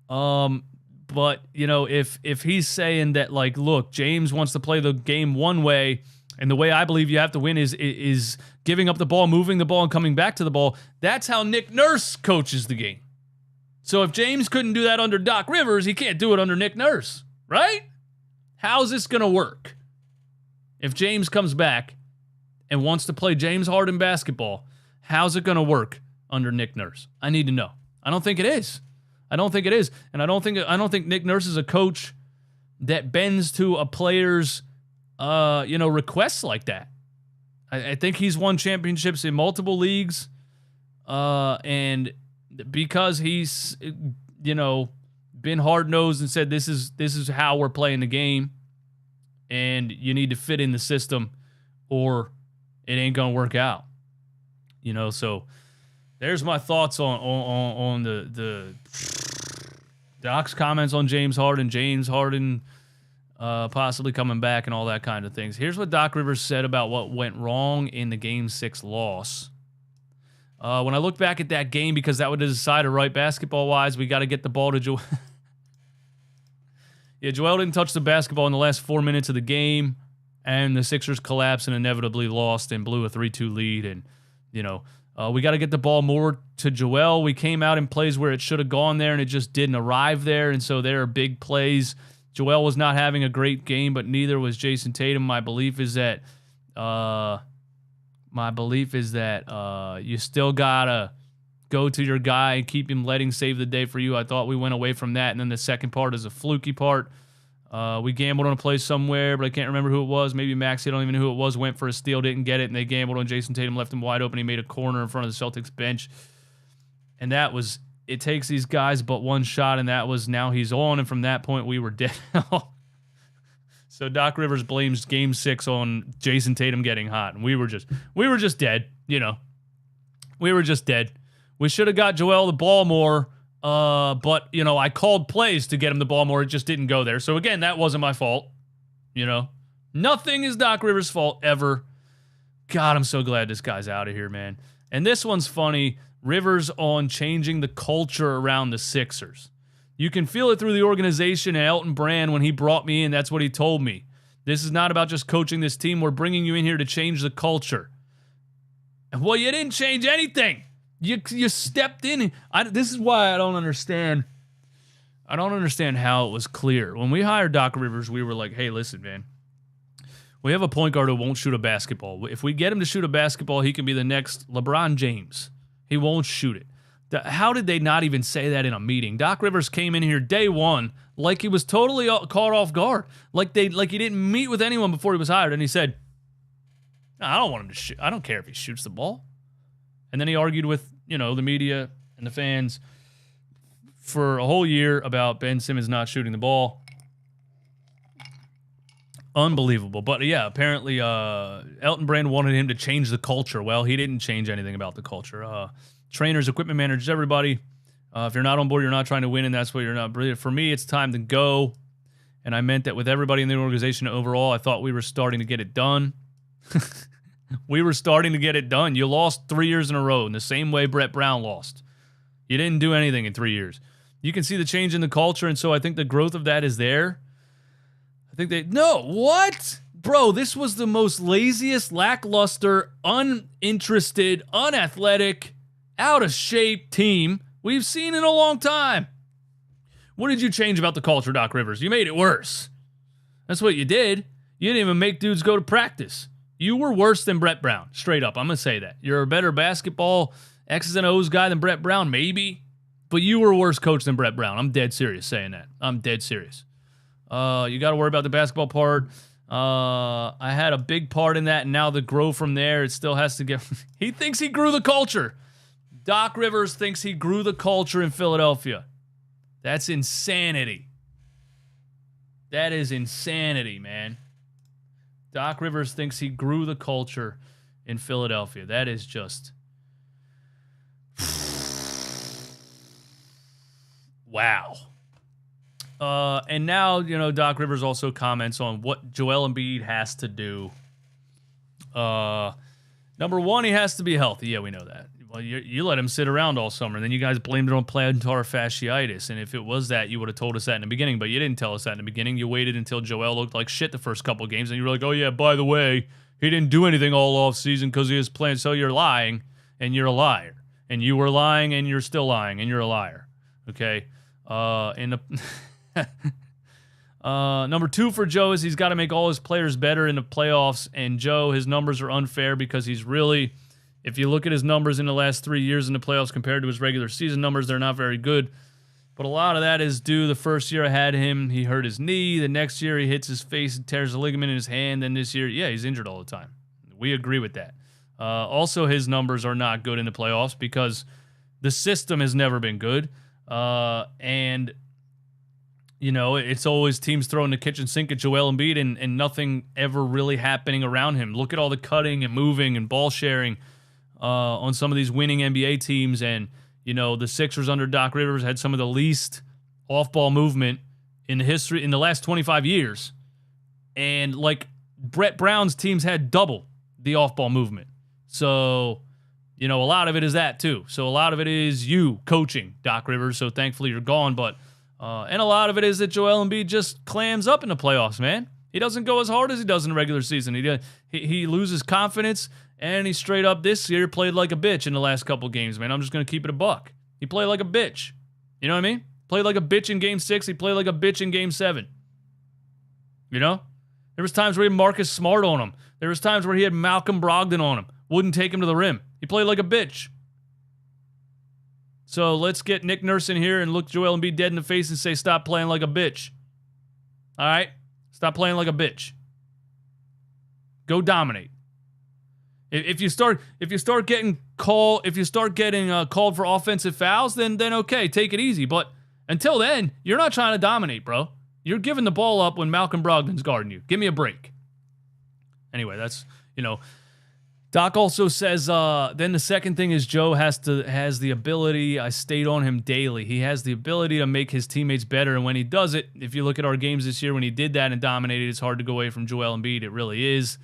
But, if he's saying that, like, look, James wants to play the game one way, and the way I believe you have to win is giving up the ball, moving the ball, and coming back to the ball, that's how Nick Nurse coaches the game. So if James couldn't do that under Doc Rivers, he can't do it under Nick Nurse, right? How's this going to work? If James comes back and wants to play James Harden basketball, how's it going to work under Nick Nurse? I need to know. I don't think it is. And I don't think Nick Nurse is a coach that bends to a player's requests like that. I think he's won championships in multiple leagues, and because he's been hard-nosed and said this is how we're playing the game, and you need to fit in the system, or it ain't gonna work out. So there's my thoughts on the Doc's comments on James Harden. Possibly coming back and all that kind of things. Here's what Doc Rivers said about what went wrong in the Game 6 loss. When I look back at that game, because that would have decided, right, basketball-wise, we got to get the ball to Joel. Yeah, Joel didn't touch the basketball in the last 4 minutes of the game, and the Sixers collapsed and inevitably lost and blew a 3-2 lead. And, we got to get the ball more to Joel. We came out in plays where it should have gone there, and it just didn't arrive there, and so there are big plays. Joel was not having a great game, but neither was Jason Tatum. My belief is that you still gotta go to your guy and keep him letting save the day for you. I thought we went away from that, and then the second part is a fluky part. We gambled on a play somewhere, but I can't remember who it was. Maybe Maxie, I don't even know who it was, went for a steal, didn't get it, and they gambled on Jason Tatum, left him wide open. He made a corner in front of the Celtics bench, and that was. It takes these guys but one shot, and that was now he's on, and from that point we were dead. So Doc Rivers blames Game 6 on Jason Tatum getting hot, and we were just dead, We were just dead. We should have got Joel the ball more, but, I called plays to get him the ball more. It just didn't go there. So, again, that wasn't my fault, Nothing is Doc Rivers' fault ever. God, I'm so glad this guy's out of here, man. And this one's funny. Rivers on changing the culture around the Sixers. You can feel it through the organization and Elton Brand when he brought me in. That's what he told me. This is not about just coaching this team. We're bringing you in here to change the culture. Well, you didn't change anything. You stepped in. This is why I don't understand. I don't understand how it was clear. When we hired Doc Rivers, we were like, hey, listen, man. We have a point guard who won't shoot a basketball. If we get him to shoot a basketball, he can be the next LeBron James. He won't shoot it. How did they not even say that in a meeting? Doc Rivers came in here day one like he was totally caught off guard. Like he didn't meet with anyone before he was hired. And he said, no, I don't want him to shoot. I don't care if he shoots the ball. And then he argued with, the media and the fans for a whole year about Ben Simmons not shooting the ball. Unbelievable. But yeah, apparently Elton Brand wanted him to change the culture. Well, he didn't change anything about the culture. Trainers, equipment managers, everybody. If you're not on board, you're not trying to win, and that's what you're not brilliant. For me, it's time to go. And I meant that with everybody in the organization overall, I thought we were starting to get it done. We were starting to get it done. You lost 3 years in a row in the same way Brett Brown lost. You didn't do anything in 3 years. You can see the change in the culture, and so I think the growth of that is there. What? Bro, this was the most laziest, lackluster, uninterested, unathletic, out of shape team we've seen in a long time. What did you change about the culture, Doc Rivers? You made it worse. That's what you did. You didn't even make dudes go to practice. You were worse than Brett Brown, straight up. I'm going to say that. You're a better basketball X's and O's guy than Brett Brown, maybe. But you were a worse coach than Brett Brown. I'm dead serious saying that. I'm dead serious. You got to worry about the basketball part. I had a big part in that, and now the grow from there, it still has to get... He thinks he grew the culture. Doc Rivers thinks he grew the culture in Philadelphia. That's insanity. That is insanity, man. Doc Rivers thinks he grew the culture in Philadelphia. That is just... Wow. And now, Doc Rivers also comments on what Joel Embiid has to do. Number one, he has to be healthy. Yeah, we know that. Well, you let him sit around all summer, and then you guys blamed it on plantar fasciitis. And if it was that, you would have told us that in the beginning, but you didn't tell us that in the beginning. You waited until Joel looked like shit the first couple of games, and you were like, oh, yeah, by the way, he didn't do anything all offseason because he was playing. So you're lying, and you're a liar. And you were lying, and you're still lying, and you're a liar. Okay? Number two for Joe is he's got to make all his players better in the playoffs. And Joe, his numbers are unfair because he's really, if you look at his numbers in the last 3 years in the playoffs compared to his regular season numbers, they're not very good. But a lot of that is due the first year I had him, he hurt his knee. The next year he hits his face and tears a ligament in his hand. Then this year, yeah, he's injured all the time. We agree with that. Also, his numbers are not good in the playoffs because the system has never been good. And it's always teams throwing the kitchen sink at Joel Embiid and nothing ever really happening around him. Look at all the cutting and moving and ball sharing on some of these winning NBA teams. And, the Sixers under Doc Rivers had some of the least off-ball movement in the last 25 years. And, Brett Brown's teams had double the off-ball movement. So, a lot of it is that, too. So, a lot of it is you coaching, Doc Rivers. So, thankfully, you're gone. But and a lot of it is that Joel Embiid just clams up in the playoffs, man. He doesn't go as hard as he does in the regular season. He loses confidence, and he straight up this year played like a bitch in the last couple games, man. I'm just going to keep it a buck. He played like a bitch. You know what I mean? Played like a bitch in Game 6. He played like a bitch in Game 7. There was times where he had Marcus Smart on him. There was times where he had Malcolm Brogdon on him. Wouldn't take him to the rim. He played like a bitch. So let's get Nick Nurse in here and look Joel Embiid dead in the face and say, stop playing like a bitch. All right? Stop playing like a bitch. Go dominate. If you start getting called for offensive fouls, then okay, take it easy. But until then, you're not trying to dominate, bro. You're giving the ball up when Malcolm Brogdon's guarding you. Give me a break. Anyway, that's, Doc also says, then the second thing is Joe has the ability, I stayed on him daily. He has the ability to make his teammates better, and when he does it, if you look at our games this year, when he did that and dominated, it's hard to go away from Joel Embiid. It really is.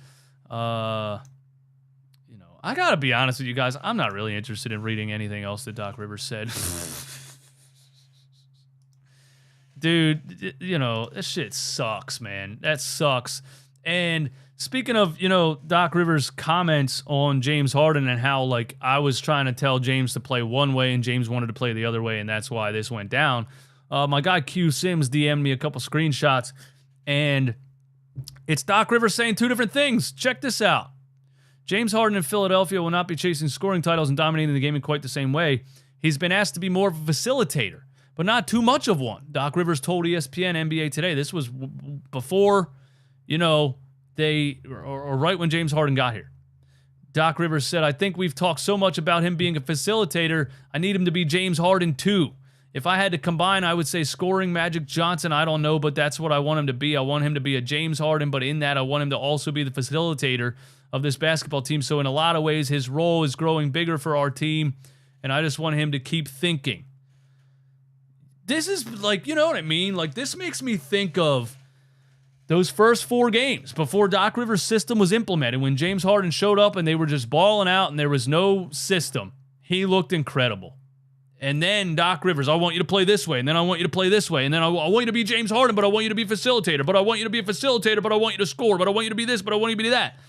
I got to be honest with you guys. I'm not really interested in reading anything else that Doc Rivers said. Dude, you know, this shit sucks, man. That sucks. And speaking of, you know, Doc Rivers' comments on James Harden and how, like, I was trying to tell James to play one way and James wanted to play the other way, and that's why this went down. My guy Q Sims DM'd me a couple screenshots, and it's Doc Rivers saying two different things. Check this out. James Harden in Philadelphia will not be chasing scoring titles and dominating the game in quite the same way. He's been asked to be more of a facilitator, but not too much of one. Doc Rivers told ESPN NBA Today. This was before, you know, or right when James Harden got here. Doc Rivers said, I think we've talked so much about him being a facilitator. I need him to be James Harden too. If I had to combine, I would say scoring Magic Johnson. I don't know, but that's what I want him to be. I want him to be a James Harden, but in that, I want him to also be the facilitator of this basketball team. So in a lot of ways, his role is growing bigger for our team, and I just want him to keep thinking. This is like, you know what I mean? Like, this makes me think of those first 4 games before Doc Rivers' system was implemented, when James Harden showed up and they were just balling out and there was no system. He looked incredible. And then Doc Rivers, I want you to play this way, and then I want you to play this way, and then I want you to be James Harden, but I want you to be a facilitator, but I want you to be a facilitator, but I want you to score, but I want you to be this, but I want you to be that.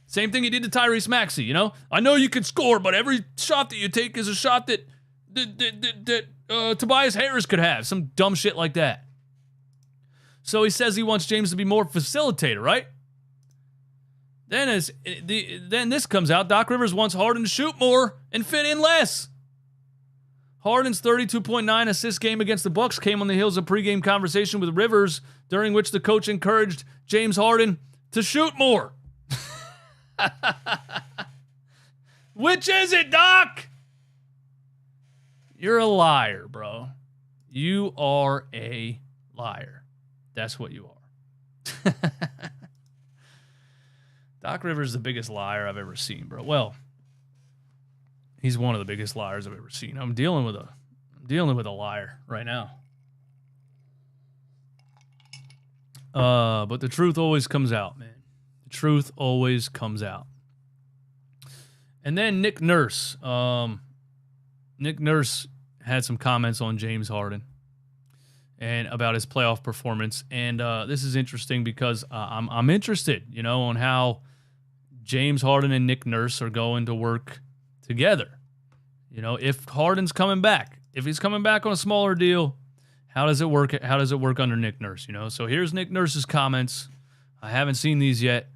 Same thing he did to Tyrese Maxie, you know? I know you can score, but every shot that you take is a shot that Tobias Harris could have. Some dumb shit like that. So he says he wants James to be more facilitator, right? Then this comes out, Doc Rivers wants Harden to shoot more and fit in less. Harden's 32.9 assist game against the Bucks came on the heels of pregame conversation with Rivers, during which the coach encouraged James Harden to shoot more. Which is it, Doc? You're a liar, bro. You are a liar. That's what you are. Doc Rivers is the biggest liar I've ever seen, bro. Well, he's one of the biggest liars I've ever seen. I'm dealing with a liar right now. But the truth always comes out, man. The truth always comes out. And then Nick Nurse. Nick Nurse had some comments on James Harden and about his playoff performance. And this is interesting because I'm interested, you know, on how James Harden and Nick Nurse are going to work together. You know, if Harden's coming back, if he's coming back on a smaller deal, how does it work? How does it work under Nick Nurse? You know, so here's Nick Nurse's comments. I haven't seen these yet.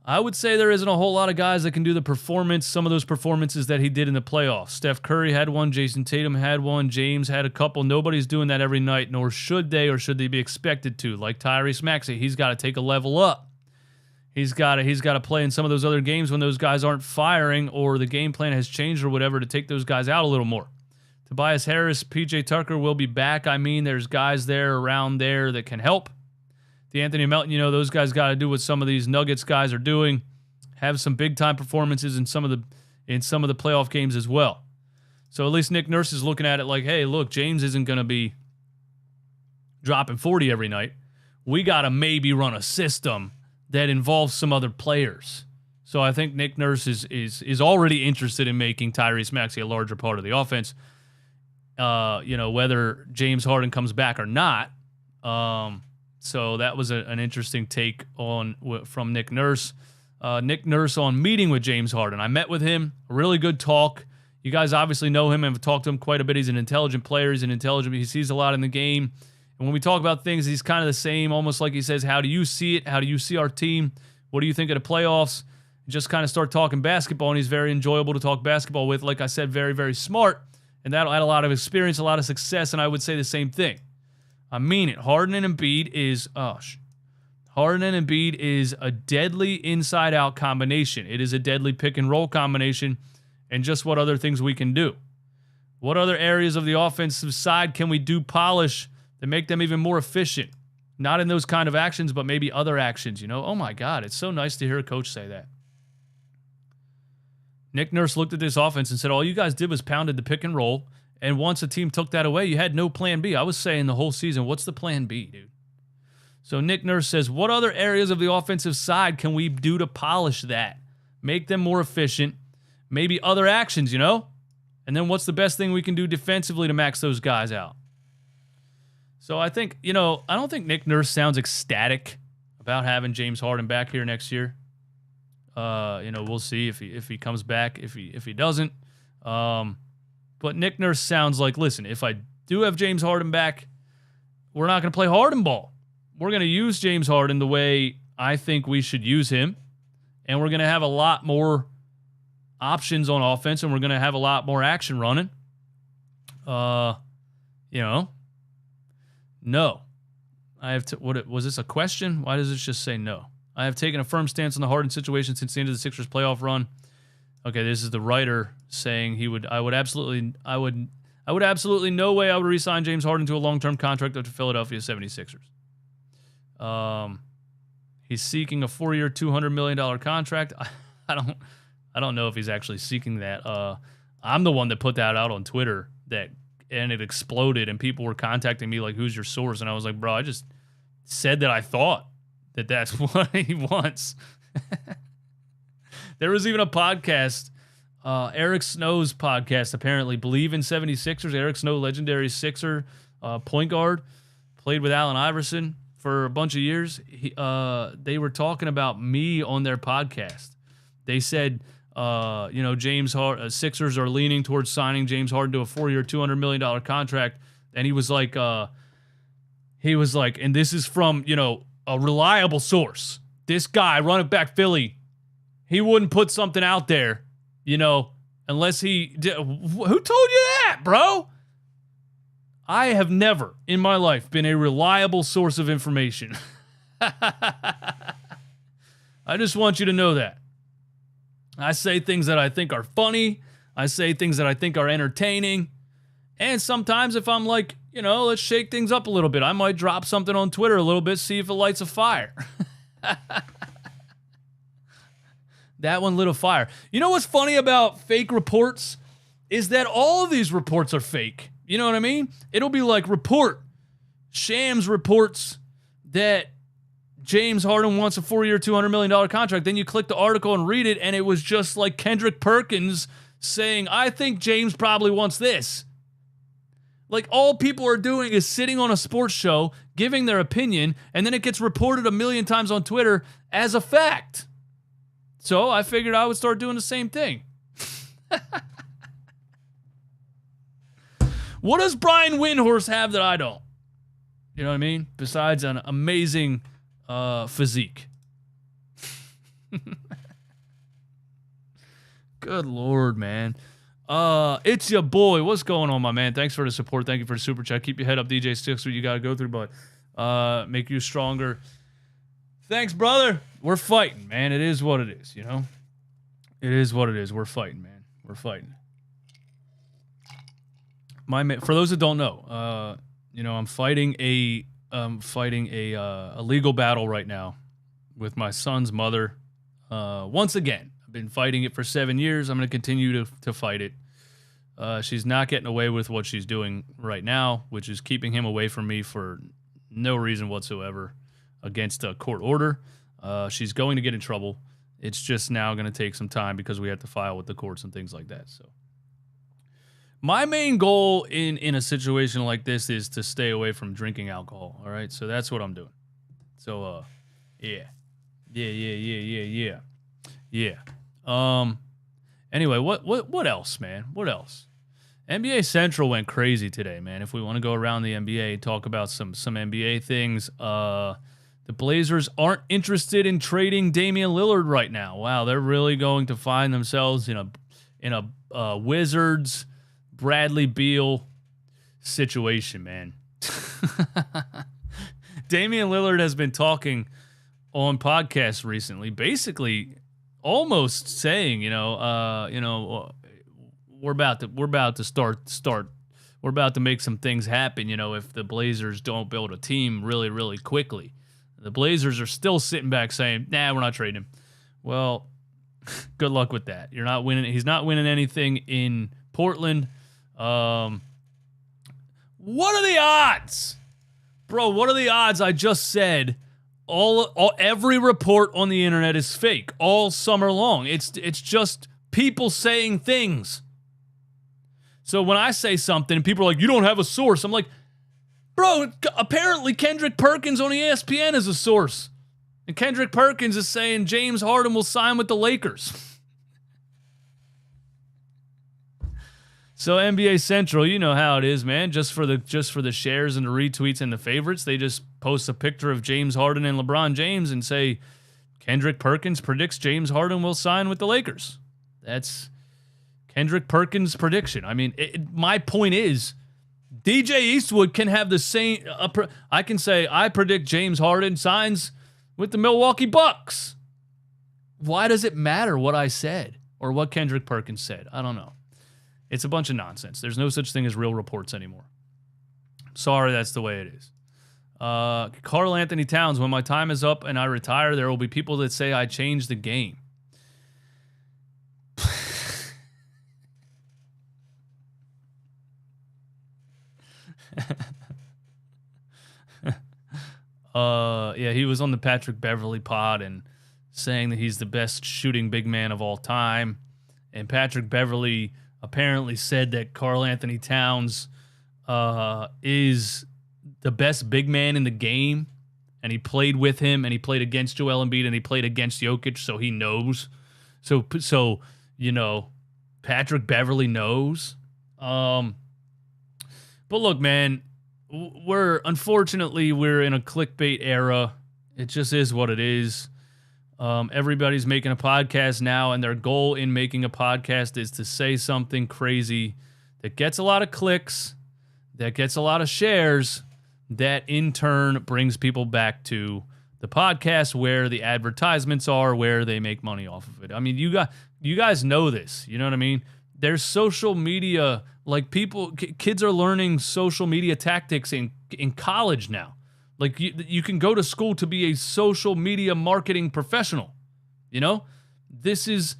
I would say there isn't a whole lot of guys that can do the performance, some of those performances that he did in the playoffs. Steph Curry had one, Jason Tatum had one, James had a couple. Nobody's doing that every night, nor should they, or should they be expected to. Like Tyrese Maxie, he's got to take a level up. He's got to play in some of those other games when those guys aren't firing or the game plan has changed or whatever to take those guys out a little more. Tobias Harris, PJ Tucker will be back. I mean, there's guys there around there that can help. Anthony Melton, you know, those guys got to do what some of these Nuggets guys are doing, have some big time performances in some of the playoff games as well. So at least Nick Nurse is looking at it like, hey, look, James isn't going to be dropping 40 every night. We got to maybe run a system that involves some other players. So I think Nick Nurse is already interested in making Tyrese Maxey a larger part of the offense. You know, whether James Harden comes back or not. So that was an interesting take from Nick Nurse. Nick Nurse on meeting with James Harden. I met with him. A really good talk. You guys obviously know him and have talked to him quite a bit. He's an intelligent player. He sees a lot in the game. And when we talk about things, he's kind of the same, almost like he says, how do you see it? How do you see our team? What do you think of the playoffs? Just kind of start talking basketball, and he's very enjoyable to talk basketball with. Like I said, very, very smart. And that'll add a lot of experience, a lot of success, and I would say the same thing. I mean it. Harden and Embiid is a deadly inside-out combination. It is a deadly pick-and-roll combination, and just what other things we can do. What other areas of the offensive side can we do polish that make them even more efficient? Not in those kind of actions, but maybe other actions, you know? Oh, my God, it's so nice to hear a coach say that. Nick Nurse looked at this offense and said, all you guys did was pounded the pick-and-roll. And once a team took that away, you had no plan B. I was saying the whole season, what's the plan B, dude? So Nick Nurse says, what other areas of the offensive side can we do to polish that? make them more efficient, maybe other actions, you know? And then what's the best thing we can do defensively to max those guys out? So I think, I don't think Nick Nurse sounds ecstatic about having James Harden back here next year. We'll see if he comes back, if he doesn't. But Nick Nurse sounds like, listen, if I do have James Harden back, we're not going to play Harden ball. We're going to use James Harden the way I think we should use him, and we're going to have a lot more options on offense, and we're going to have a lot more action running. No. I have what was this a question? Why does this just say no? I have taken a firm stance on the Harden situation since the end of the Sixers playoff run. Okay, this is the writer saying I would absolutely no way I would re-sign James Harden to a long-term contract with the Philadelphia 76ers. He's seeking a 4-year, $200 million contract. I don't know if he's actually seeking that. I'm the one that put that out on Twitter and it exploded, and people were contacting me like, who's your source? And I was like, bro, I just said that I thought that that's what he wants. There was even a podcast, Eric Snow's podcast, apparently, Believe in 76ers. Eric Snow, legendary Sixer point guard, played with Allen Iverson for a bunch of years. They were talking about me on their podcast. They said, James Harden, Sixers are leaning towards signing James Harden to a 4-year, $200 million contract. And he was like, and this is from, a reliable source. This guy, running back Philly, he wouldn't put something out there, unless he did. Who told you that, bro? I have never in my life been a reliable source of information. I just want you to know that. I say things that I think are funny. I say things that I think are entertaining. And sometimes if I'm like, let's shake things up a little bit, I might drop something on Twitter a little bit, see if it lights a fire. That one lit a fire. You know what's funny about fake reports? Is that all of these reports are fake. You know what I mean? It'll be like Shams reports that James Harden wants a 4-year, $200 million contract. Then you click the article and read it, and it was just like Kendrick Perkins saying, I think James probably wants this. Like, all people are doing is sitting on a sports show, giving their opinion, and then it gets reported a million times on Twitter as a fact. So I figured I would start doing the same thing. What does Brian Windhorst have that I don't? You know what I mean? Besides an amazing physique. Good Lord, man. It's your boy. What's going on, my man? Thanks for the support. Thank you for the super chat. Keep your head up, DJ Sticks. What you got to go through, but make you stronger. Thanks, brother. We're fighting, man. It is what it is, It is what it is. We're fighting, man. We're fighting. My man, for those that don't know, I'm fighting a legal battle right now with my son's mother. Once again, I've been fighting it for 7 years. I'm going to continue to fight it. She's not getting away with what she's doing right now, which is keeping him away from me for no reason whatsoever against a court order. She's going to get in trouble. It's just now going to take some time because we have to file with the courts and things like that. So my main goal in a situation like this is to stay away from drinking alcohol. All right. So that's what I'm doing. So, yeah. Anyway, what else, man? What else? NBA Central went crazy today, man. If we want to go around the NBA, talk about some NBA things, the Blazers aren't interested in trading Damian Lillard right now. Wow, they're really going to find themselves in a Wizards Bradley Beal situation, man. Damian Lillard has been talking on podcasts recently, basically almost saying, we're about to start. We're about to make some things happen, if the Blazers don't build a team really, really quickly. The Blazers are still sitting back saying, nah, we're not trading him. Well, good luck with that. You're not winning. He's not winning anything in Portland. What are the odds? Bro, what are the odds I just said Every report on the internet is fake all summer long. It's just people saying things. So when I say something and people are like, you don't have a source, I'm like, bro, apparently Kendrick Perkins on ESPN is a source. And Kendrick Perkins is saying James Harden will sign with the Lakers. So NBA Central, you know how it is, man. Just for the shares and the retweets and the favorites, they just post a picture of James Harden and LeBron James and say Kendrick Perkins predicts James Harden will sign with the Lakers. That's Kendrick Perkins' prediction. I mean, my point is, DJ Eastwood can have the same. I can say I predict James Harden signs with the Milwaukee Bucks. Why does it matter what I said or what Kendrick Perkins said? I don't know. It's a bunch of nonsense. There's no such thing as real reports anymore. Sorry, that's the way it is. Karl Anthony Towns, when my time is up and I retire, there will be people that say I changed the game. Yeah, he was on the Patrick Beverley pod and saying that he's the best shooting big man of all time. And Patrick Beverley apparently said that Karl Anthony Towns is the best big man in the game. And he played with him, and he played against Joel Embiid, and he played against Jokic, so he knows. So you know, Patrick Beverley knows. But look, man, unfortunately we're in a clickbait era. It just is what it is. Everybody's making a podcast now, and their goal in making a podcast is to say something crazy that gets a lot of clicks, that gets a lot of shares, that in turn brings people back to the podcast where the advertisements are, where they make money off of it. I mean, you guys know this. You know what I mean? There's social media. Like kids are learning social media tactics in college now. Like you can go to school to be a social media marketing professional. You know, this is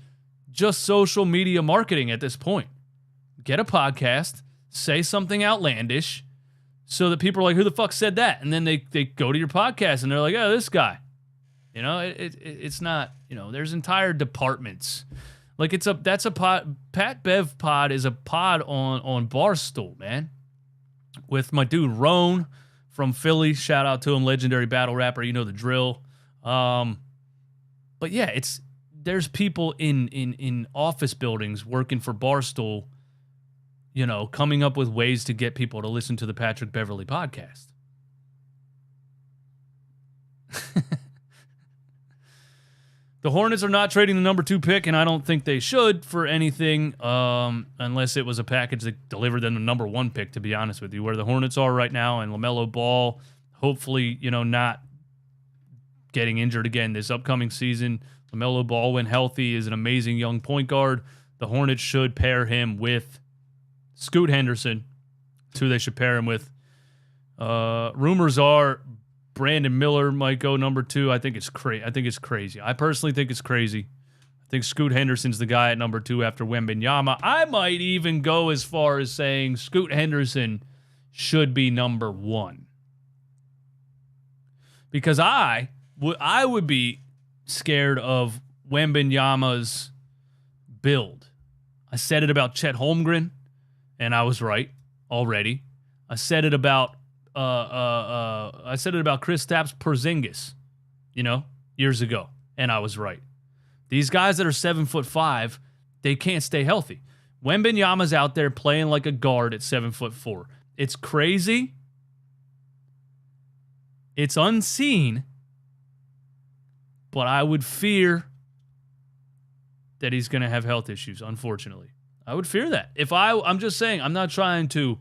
just social media marketing at this point. Get a podcast, say something outlandish, so that people are like, "Who the fuck said that?" And then they go to your podcast and they're like, "Oh, this guy." You know, it's not. You know, there's entire departments. Like that's a pod. Pat Bev Pod is a pod on Barstool, man. With my dude Roan from Philly. Shout out to him, legendary battle rapper. You know the drill. But yeah, there's people in office buildings working for Barstool, you know, coming up with ways to get people to listen to the Patrick Beverley podcast. The Hornets are not trading the number 2 pick, and I don't think they should for anything unless it was a package that delivered them the number 1 pick, to be honest with you. Where the Hornets are right now, and LaMelo Ball, hopefully, you know, not getting injured again this upcoming season. LaMelo Ball, when healthy, is an amazing young point guard. The Hornets should pair him with Scoot Henderson. That's who they should pair him with. Rumors are Brandon Miller might go number 2. I think it's crazy. I personally think it's crazy. I think Scoot Henderson's the guy at number 2 after Wembanyama. I might even go as far as saying Scoot Henderson should be number 1. Because I would be scared of Wembanyama's build. I said it about Chet Holmgren, and I was right already. I said it about Kristaps Porzingis, you know, years ago, and I was right. These guys that are 7'5", they can't stay healthy. Wembanyama's out there playing like a guard at 7'4". It's crazy. It's unseen, but I would fear that he's going to have health issues, unfortunately. I would fear that. I'm just saying, I'm not trying to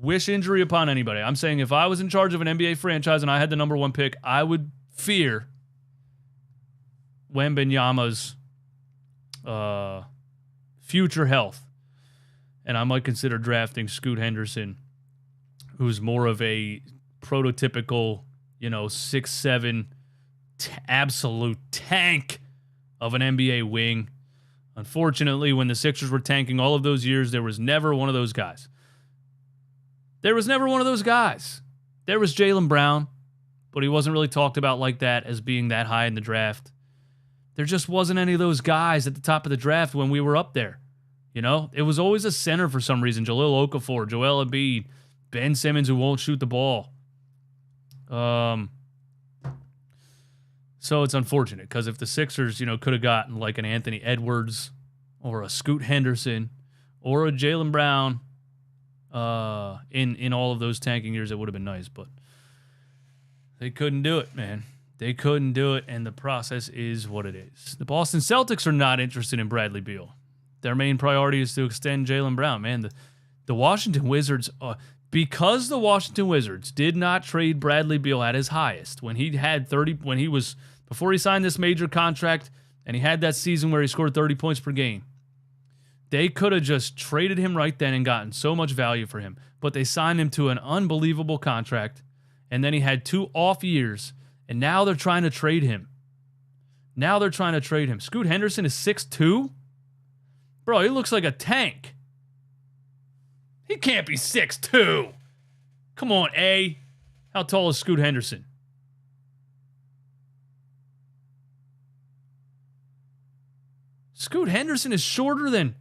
wish injury upon anybody. I'm saying if I was in charge of an NBA franchise and I had the number 1 pick, I would fear Wembanyama's future health. And I might consider drafting Scoot Henderson, who's more of a prototypical, you know, 6'7", absolute tank of an NBA wing. Unfortunately, when the Sixers were tanking all of those years, there was never one of those guys. There was Jaylen Brown, but he wasn't really talked about like that as being that high in the draft. There just wasn't any of those guys at the top of the draft when we were up there. You know, it was always a center for some reason. Jahlil Okafor, Joel Embiid, Ben Simmons who won't shoot the ball. So it's unfortunate because if the Sixers, could have gotten like an Anthony Edwards or a Scoot Henderson or a Jaylen Brown in all of those tanking years, it would have been nice. But they couldn't do it, man. They couldn't do it, and the process is what it is. The Boston Celtics are not interested in Bradley Beal. Their main priority is to extend Jaylen Brown, man. The Washington Wizards, because the Washington Wizards did not trade Bradley Beal at his highest when he had 30, before he signed this major contract, and he had that season where he scored 30 points per game. They could have just traded him right then and gotten so much value for him, but they signed him to an unbelievable contract, and then he had 2 off years, and now they're trying to trade him. Scoot Henderson is 6'2"? Bro, he looks like a tank. He can't be 6'2". Come on, A. How tall is Scoot Henderson? Scoot Henderson is shorter than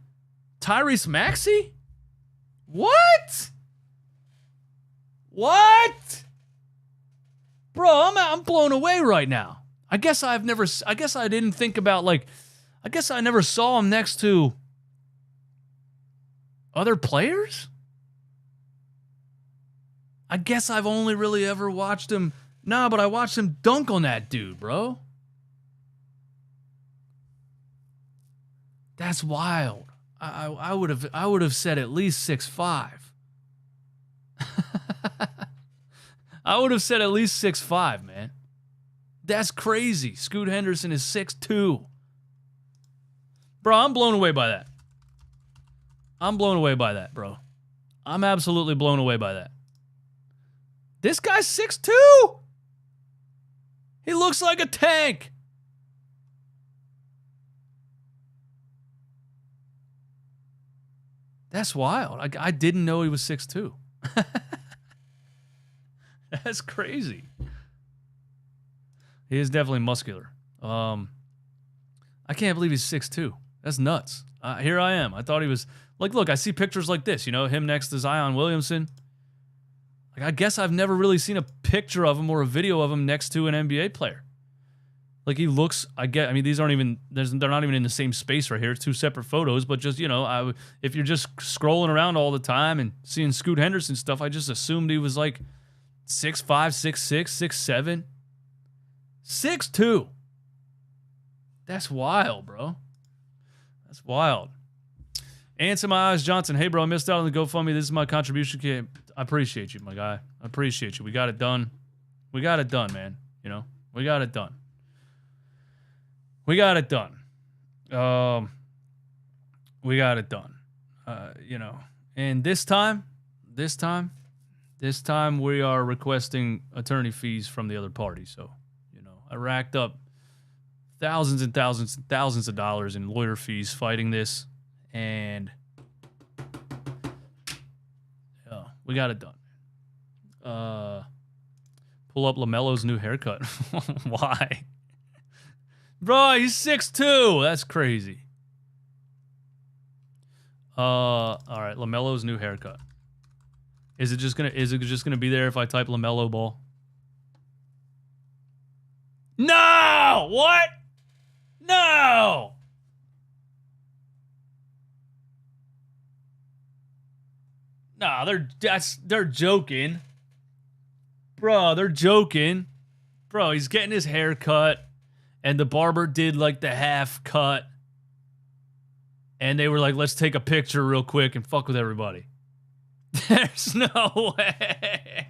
Tyrese Maxie? What? Bro, I'm blown away right now. I guess I didn't think about I guess I never saw him next to other players? I guess I've only really ever watched him. Nah, but I watched him dunk on that dude, bro. That's wild. I would have said at least 6'5". I would have said at least 6'5", man. That's crazy. Scoot Henderson is 6'2". Bro, I'm blown away by that. Bro. I'm absolutely blown away by that. This guy's 6'2". He looks like a tank. That's wild. I didn't know he was 6'2". That's crazy. He is definitely muscular. I can't believe he's 6'2". That's nuts. Here I am. I thought he was... look, I see pictures like this, him next to Zion Williamson. I guess I've never really seen a picture of him or a video of him next to an NBA player. He looks... these aren't even... they're not even in the same space right here. It's 2 separate photos, but just, if you're just scrolling around all the time and seeing Scoot Henderson stuff, I just assumed he was 6'5", 6'6", 6'7". 6'2". That's wild, bro. That's wild. Answer My Eyes Johnson. Hey, bro, I missed out on the GoFundMe. This is my contribution kit. I appreciate you, my guy. I appreciate you. We got it done. We got it done, man. We got it done. We got it done. We got it done. And this time we are requesting attorney fees from the other party. So, I racked up thousands and thousands and thousands of dollars in lawyer fees fighting this, and we got it done. Pull up LaMelo's new haircut. Why? Bro, he's 6'2". That's crazy. All right, LaMelo's new haircut. Is it just gonna be there if I type LaMelo Ball? No! What? No! Nah, they're joking. Bro, they're joking. Bro, he's getting his hair cut, and the barber did the half cut. And they were like, let's take a picture real quick and fuck with everybody. There's no way.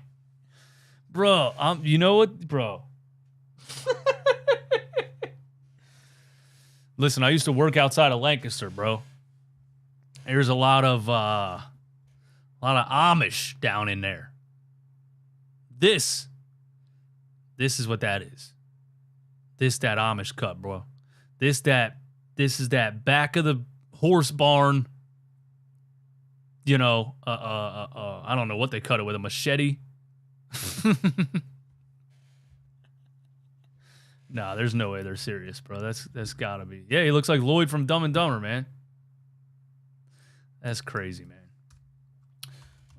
Bro, you know what? Bro. Listen, I used to work outside of Lancaster, bro. There's a lot of Amish down in there. This is what that is. That Amish cut, bro. This is that back of the horse barn. I don't know what they cut it with, a machete. Nah, there's no way they're serious, bro. That's gotta be. Yeah, he looks like Lloyd from Dumb and Dumber, man. That's crazy, man.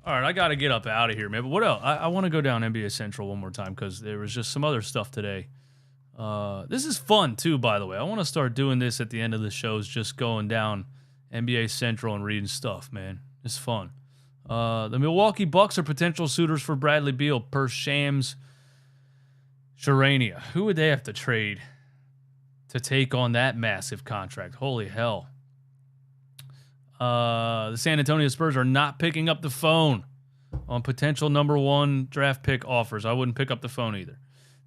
All right, I gotta get up out of here, man. But what else? I want to go down NBA Central one more time because there was just some other stuff today. This is fun too, by the way. I want to start doing this at the end of the shows, just going down NBA Central and reading stuff, man. It's fun. The Milwaukee Bucks are potential suitors for Bradley Beal per Shams Charania. Who would they have to trade to take on that massive contract? Holy hell. The San Antonio Spurs are not picking up the phone on potential number 1 draft pick offers. I wouldn't pick up the phone either.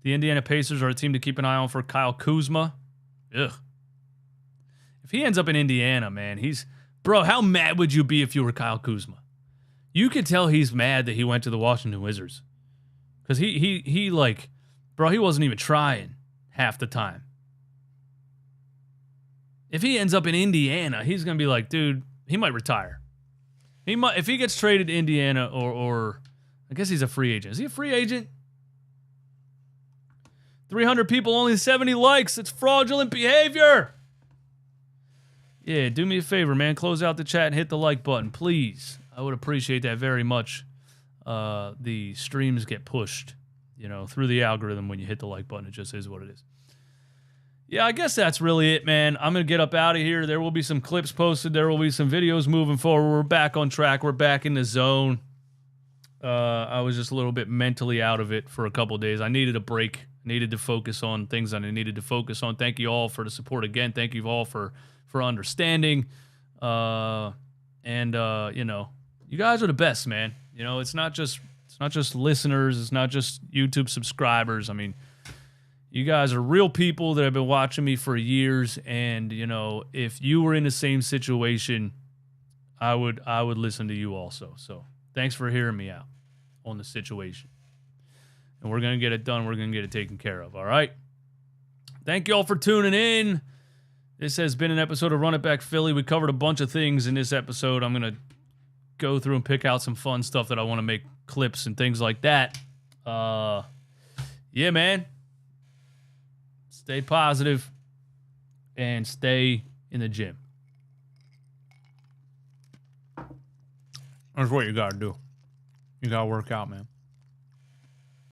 The Indiana Pacers are a team to keep an eye on for Kyle Kuzma. Ugh. If he ends up in Indiana, man, bro, how mad would you be if you were Kyle Kuzma? You could tell he's mad that he went to the Washington Wizards. Because he bro, he wasn't even trying half the time. If he ends up in Indiana, he's going to be like, dude, he might retire. If he gets traded to Indiana or I guess he's a free agent. Is he a free agent? 300 people, only 70 likes. It's fraudulent behavior. Yeah, do me a favor, man. Close out the chat and hit the like button, please. I would appreciate that very much. The streams get pushed, through the algorithm when you hit the like button. It just is what it is. Yeah, I guess that's really it, man. I'm going to get up out of here. There will be some clips posted. There will be some videos moving forward. We're back on track. We're back in the zone. I was just a little bit mentally out of it for a couple of days. I needed a break. Needed to focus on things that I needed to focus on. Thank you all for the support again. Thank you all for understanding. You guys are the best, man. It's not just listeners. It's not just YouTube subscribers. I mean, you guys are real people that have been watching me for years. And, if you were in the same situation, I would listen to you also. So thanks for hearing me out on the situation. And we're going to get it done. We're going to get it taken care of. All right. Thank you all for tuning in. This has been an episode of Run It Back Philly. We covered a bunch of things in this episode. I'm going to go through and pick out some fun stuff that I want to make clips and things like that. Yeah, man. Stay positive and stay in the gym. That's what you got to do. You got to work out, man.